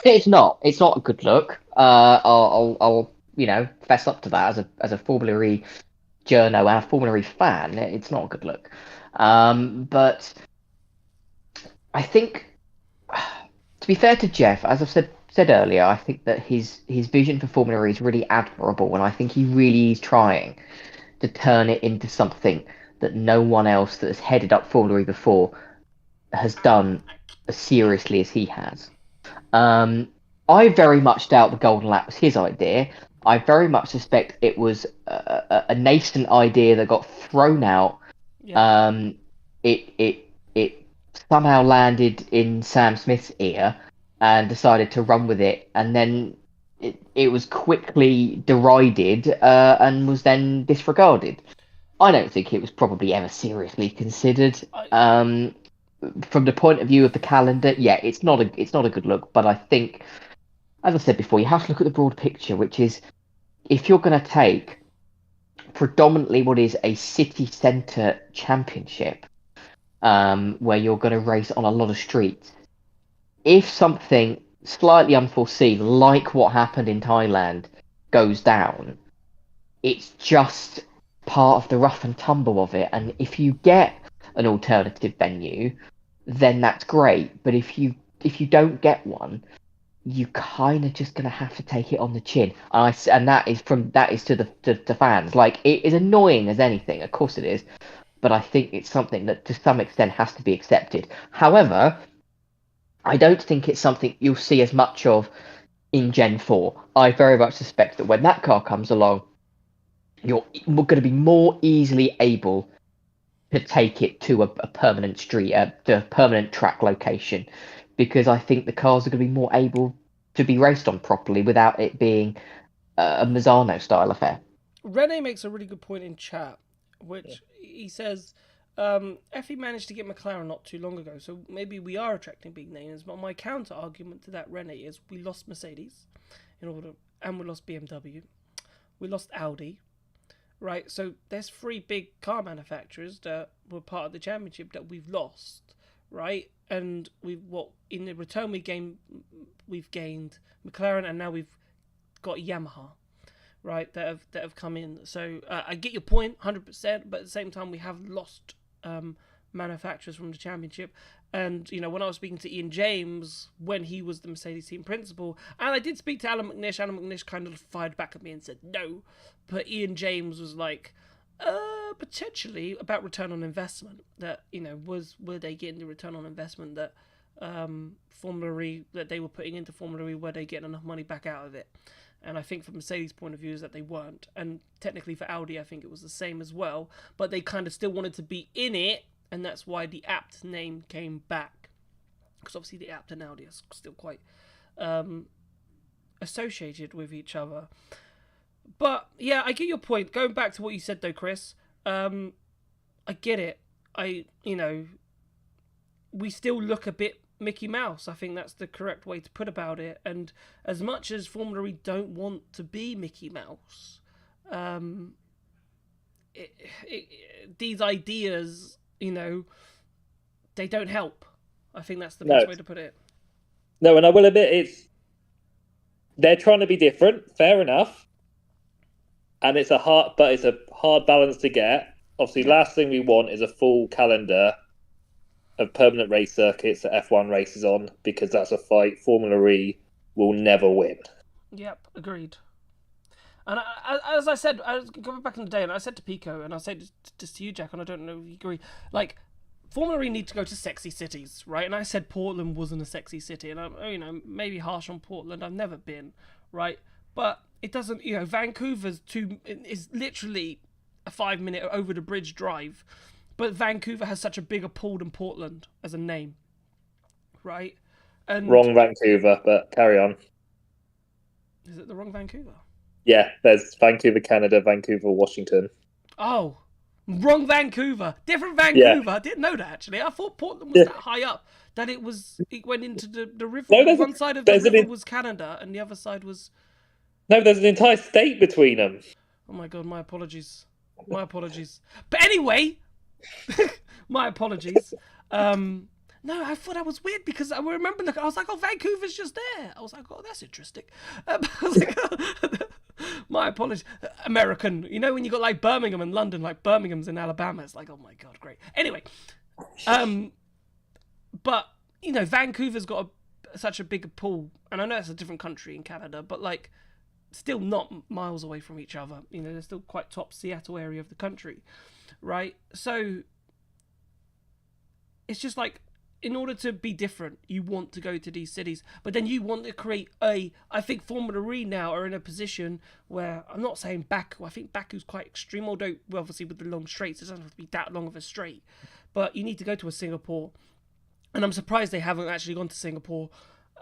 It's not. It's not a good look. I'll fess up to that as a Formula E journo and a Formula E fan. It's not a good look. But I think, to be fair to Jeff, as I've said earlier, I think that his vision for Formula E is really admirable, and I think he really is trying to turn it into something that no one else that has headed up Formula E before has done as seriously as he has. I very much doubt the Golden Lap was his idea, I very much suspect it was a nascent idea that got thrown out. Yeah. It somehow landed in Sam Smith's ear and decided to run with it, and then it was quickly derided and was then disregarded. I don't think it was probably ever seriously considered. From the point of view of the calendar, yeah, it's not a good look. But I think, as I said before, you have to look at the broad picture, which is if you're going to take predominantly what is a city centre championship, where you're going to race on a lot of streets, if something slightly unforeseen, like what happened in Thailand, goes down, it's just part of the rough and tumble of it. And if you get an alternative venue, then that's great. But if you don't get one, you kind of just gonna have to take it on the chin. And that is to the fans. Like, it is annoying as anything, of course it is, but I think it's something that to some extent has to be accepted. However, I don't think it's something you'll see as much of in Gen 4. I very much suspect that when that car comes along, you're going to be more easily able to take it to a permanent street, the permanent track location, because I think the cars are going to be more able to be raced on properly without it being a Mazzano style affair. Rene makes a really good point in chat, which he says, Effie managed to get McLaren not too long ago, so maybe we are attracting big names. But my counter argument to that, Rene, is we lost Mercedes and we lost BMW, we lost Audi, right? So there's 3 big car manufacturers that were part of the championship that we've lost, right? And in the return we've gained McLaren, and now we've got Yamaha, right? That have come in. So I get your point, 100%. But at the same time, we have lost manufacturers from the championship. And when I was speaking to Ian James when he was the Mercedes team principal, and I did speak to Alan McNish. Alan McNish kind of fired back at me and said no, but Ian James was like, potentially about return on investment. That were they getting the return on investment that Formula E that they were putting into Formula E, were they getting enough money back out of it? And I think from Mercedes' point of view is that they weren't. And technically for Audi, I think it was the same as well. But they kind of still wanted to be in it, and that's why the Abt name came back. Because obviously the Abt and Audi are still quite associated with each other. But yeah, I get your point. Going back to what you said though, Chris, I get it. We still look a bit Mickey Mouse. I think that's the correct way to put about it. And as much as Formula E don't want to be Mickey Mouse, these ideas, they don't help. I think that's the best way to put it. No, and I will admit they're trying to be different. Fair enough. And it's a hard balance to get. Obviously, last thing we want is a full calendar of permanent race circuits that F1 races on, because that's a fight Formula E will never win. Yep, agreed. And as I said, I was going back in the day, and I said to Pico, and I said this to you, Jack, and I don't know if you agree, like, Formula E need to go to sexy cities, right? And I said Portland wasn't a sexy city, and I'm, maybe harsh on Portland. I've never been, right? But it doesn't, Vancouver's is literally a 5-minute over the bridge drive. But Vancouver has such a bigger pull than Portland as a name, right? And wrong Vancouver, but carry on. Is it the wrong Vancouver? Yeah, there's Vancouver, Canada, Vancouver, Washington. Oh, wrong Vancouver. Different Vancouver. Yeah. I didn't know that, actually. I thought Portland was that high up, that it went into the river. No, one side of the river was Canada, and the other side was... No, there's an entire state between them. Oh my God, my apologies. My apologies. But anyway... my apologies. No, I thought that was weird because I remember I was like, oh, Vancouver's just there. I was like, oh, that's interesting. I was like, my apologies. American, when you got like Birmingham and London, like Birmingham's in Alabama, it's like, oh my God, great. Anyway, but Vancouver's got such a big pull, and I know it's a different country in Canada, but like still not miles away from each other. They're still quite top Seattle area of the country. Right, so it's just like in order to be different, you want to go to these cities, but then you want to create I think Formula E now are in a position where, I'm not saying Baku, I think Baku's quite extreme, although obviously with the long straights, it doesn't have to be that long of a straight, but you need to go to a Singapore, and I'm surprised they haven't actually gone to Singapore,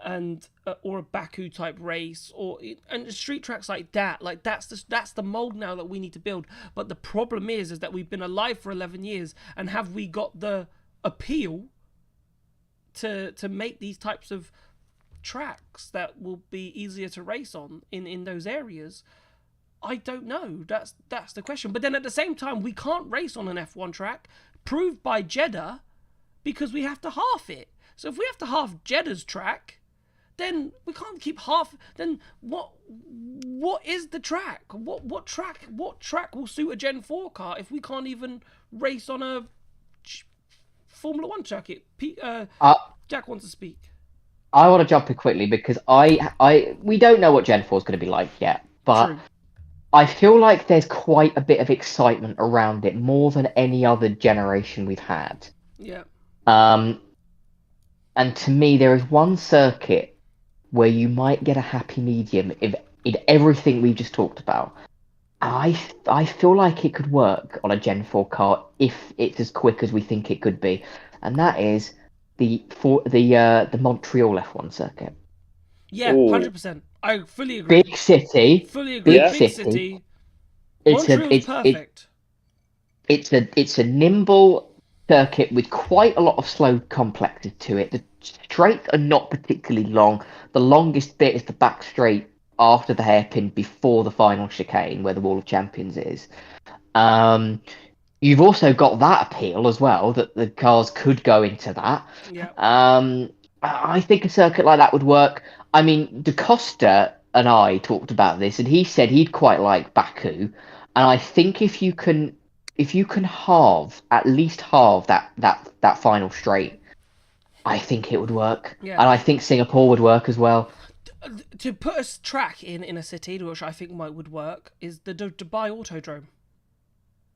and or a Baku type race, and street tracks like that, like that's the mold now that we need to build. But the problem is that we've been alive for 11 years, and have we got the appeal to make these types of tracks that will be easier to race on in those areas? I don't know. That's the question. But then at the same time, we can't race on an F1 track proved by Jeddah because we have to half it. So if we have to half Jeddah's track, then we can't keep half. Then what is the track? What track will suit a Gen 4 car if we can't even race on a Formula 1 circuit? Jack wants to speak. I want to jump in quickly because we don't know what Gen 4 is going to be like yet, but True. I feel like there's quite a bit of excitement around it, more than any other generation we've had. Yeah. And to me, there is one circuit where you might get a happy medium in everything we just talked about. I feel like it could work on a Gen 4 car if it's as quick as we think it could be, and that is the Montreal F1 circuit. Yeah, Ooh. 100%. I fully agree. Big city. Fully agree. Big Big city. city. It's Montreal's perfect. It's a nimble circuit with quite a lot of slow complexity to it. The straights are not particularly long. The longest bit is the back straight after the hairpin before the final chicane where the Wall of Champions is. You've also got that appeal as well, that the cars could go into that. Yeah. I think a circuit like that would work. I mean, DaCosta and I talked about this, and he said he'd quite like Baku. And I think if you can at least halve that final straight, I think it would work. Yeah. And I think Singapore would work as well. To put a track in a city, which I think would work, is the Dubai Autodrome.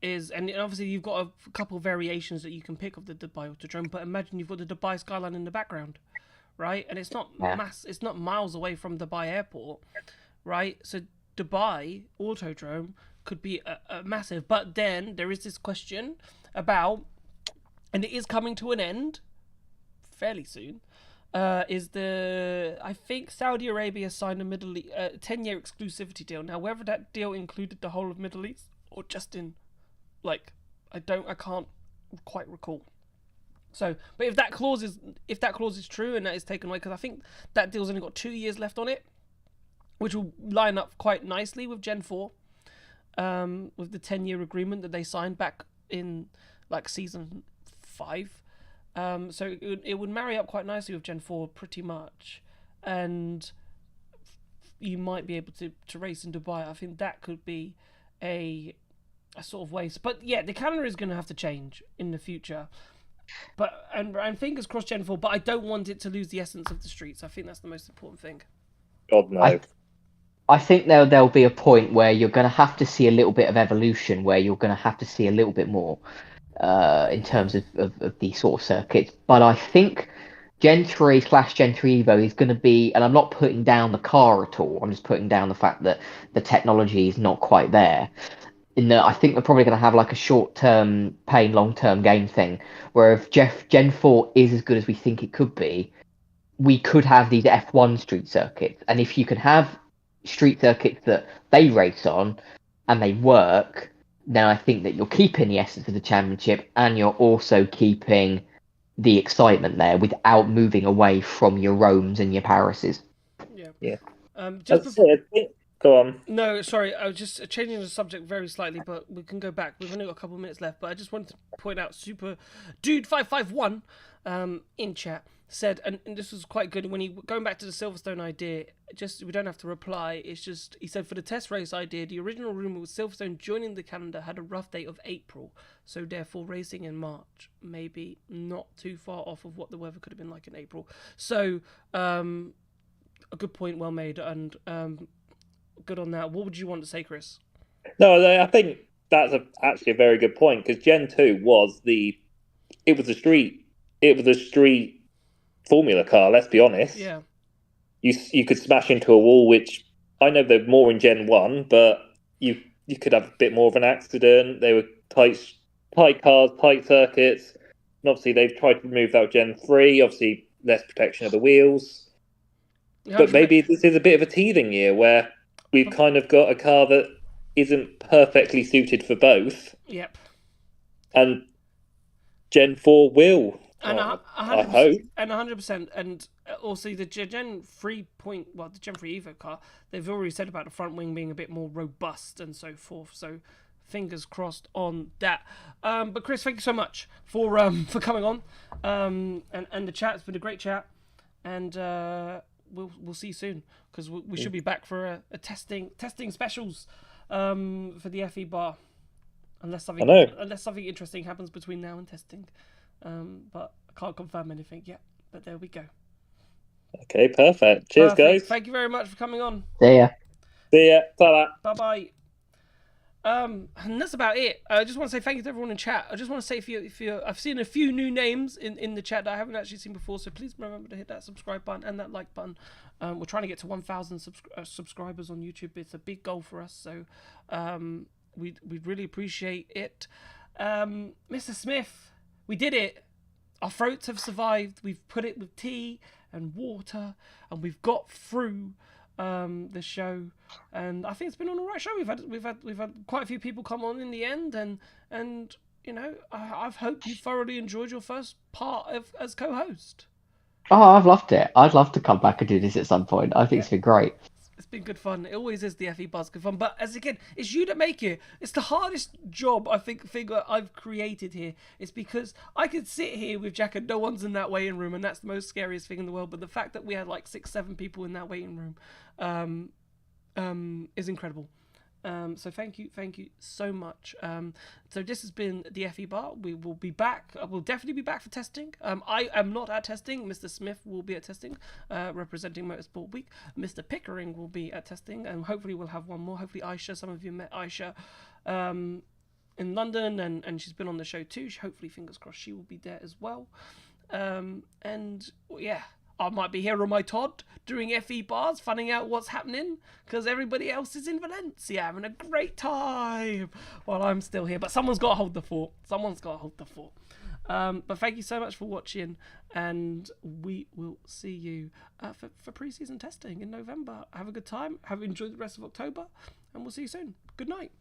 And obviously you've got a couple variations that you can pick of the Dubai Autodrome, but imagine you've got the Dubai skyline in the background, right? And it's not it's not miles away from Dubai Airport, right? So Dubai Autodrome could be a massive. But then there is this question about, and it is coming to an end fairly soon, I think Saudi Arabia signed a 10-year exclusivity deal. Now, whether that deal included the whole of Middle East or just in, I can't quite recall. So, but if that clause is true and that is taken away, because I think that deal's only got 2 years left on it, which will line up quite nicely with Gen 4, with the 10-year agreement that they signed back in season 5. So it would marry up quite nicely with Gen 4 pretty much, and you might be able to race in Dubai. I think that could be a sort of waste. But yeah, the calendar is going to have to change in the future. But and fingers crossed Gen 4, but I don't want it to lose the essence of the streets. I think that's the most important thing. God no. I think there'll be a point where you're going to have to see a little bit of evolution, where you're going to have to see a little bit more in terms of these sort of circuits. But I think Gen 3/Gen 3 Evo is going to be, and I'm not putting down the car at all, I'm just putting down the fact that the technology is not quite there. I think we're probably going to have a short-term pain, long-term gain thing, where if Gen 4 is as good as we think it could be, we could have these F1 street circuits. And if you can have street circuits that they race on and they work, then I think that you're keeping the essence of the championship and you're also keeping the excitement there without moving away from your Romes and your Parises. Yeah. Just Go on. No, sorry, I was just changing the subject very slightly, but we can go back. We've only got a couple of minutes left, but I just wanted to point out Super Dude 551 in chat said, and this was quite good when going back to the Silverstone idea, we don't have to reply, it's just, he said, for the test race idea, the original rumour was Silverstone joining the calendar had a rough date of April, so therefore racing in March, maybe not too far off of what the weather could have been like in April. So, a good point, well made, and good on that. What would you want to say, Chris? No, I think that's actually a very good point, because Gen 2 was a street formula car. Let's be honest. Yeah. You could smash into a wall, which I know they're more in Gen 1, but you could have a bit more of an accident. They were tight cars, tight circuits. And obviously, they've tried to remove that with Gen 3. Obviously, less protection of the wheels. But maybe this is a bit of a teething year where we've kind of got a car that isn't perfectly suited for both. Yep. And Gen 4 will. And I hope. And 100%. And also the Gen 3 the Gen 3 Evo car, they've already said about the front wing being a bit more robust and so forth. So fingers crossed on that. But Chris, thank you so much for coming on. And the chat, it's been a great chat. And we'll see you soon, because we should be back for a testing specials for the FE bar. Unless something interesting happens between now and testing. But I can't confirm anything yet. But there we go. Okay, perfect. Cheers, guys. Thank you very much for coming on. See ya. See ya. Ta-da. Bye-bye. And that's about it. I just want to say thank you to everyone in chat. I just want to say if you I've seen a few new names in the chat that I haven't actually seen before, so please remember to hit that subscribe button and that like button. We're trying to get to 1,000 subscribers on YouTube. It's a big goal for us, so we'd really appreciate it. Mr. Smith, we did it. Our throats have survived. We've put it with tea and water, and we've got through the show, and I think it's been an alright show. We've had quite a few people come on in the end, and you know, I've hoped you thoroughly enjoyed your first part as co-host. Oh, I've loved it. I'd love to come back and do this at some point. I think it's been great. It's been good fun. It always is the FE Buzz good fun. But as again, it's you that make it. It's the hardest job I think I've created here. It's because I could sit here with Jack and no one's in that waiting room, and that's the most scariest thing in the world. But the fact that we had like 6-7 people in that waiting room is incredible. So thank you so much. So this has been the FE Bar. We will be back. We'll definitely be back for testing. I am not at testing. Mr. Smith will be at testing, representing Motorsport Week. Mr. Pickering will be at testing, and hopefully we'll have one more. Hopefully Aisha, some of you met Aisha in London, and she's been on the show too. Hopefully, fingers crossed, she will be there as well. And yeah, I might be here on my Todd doing FE Bars, finding out what's happening, because everybody else is in Valencia having a great time while I'm still here. But someone's got to hold the fort. But thank you so much for watching, and we will see you for pre-season testing in November. Have a good time. Enjoy the rest of October, and we'll see you soon. Good night.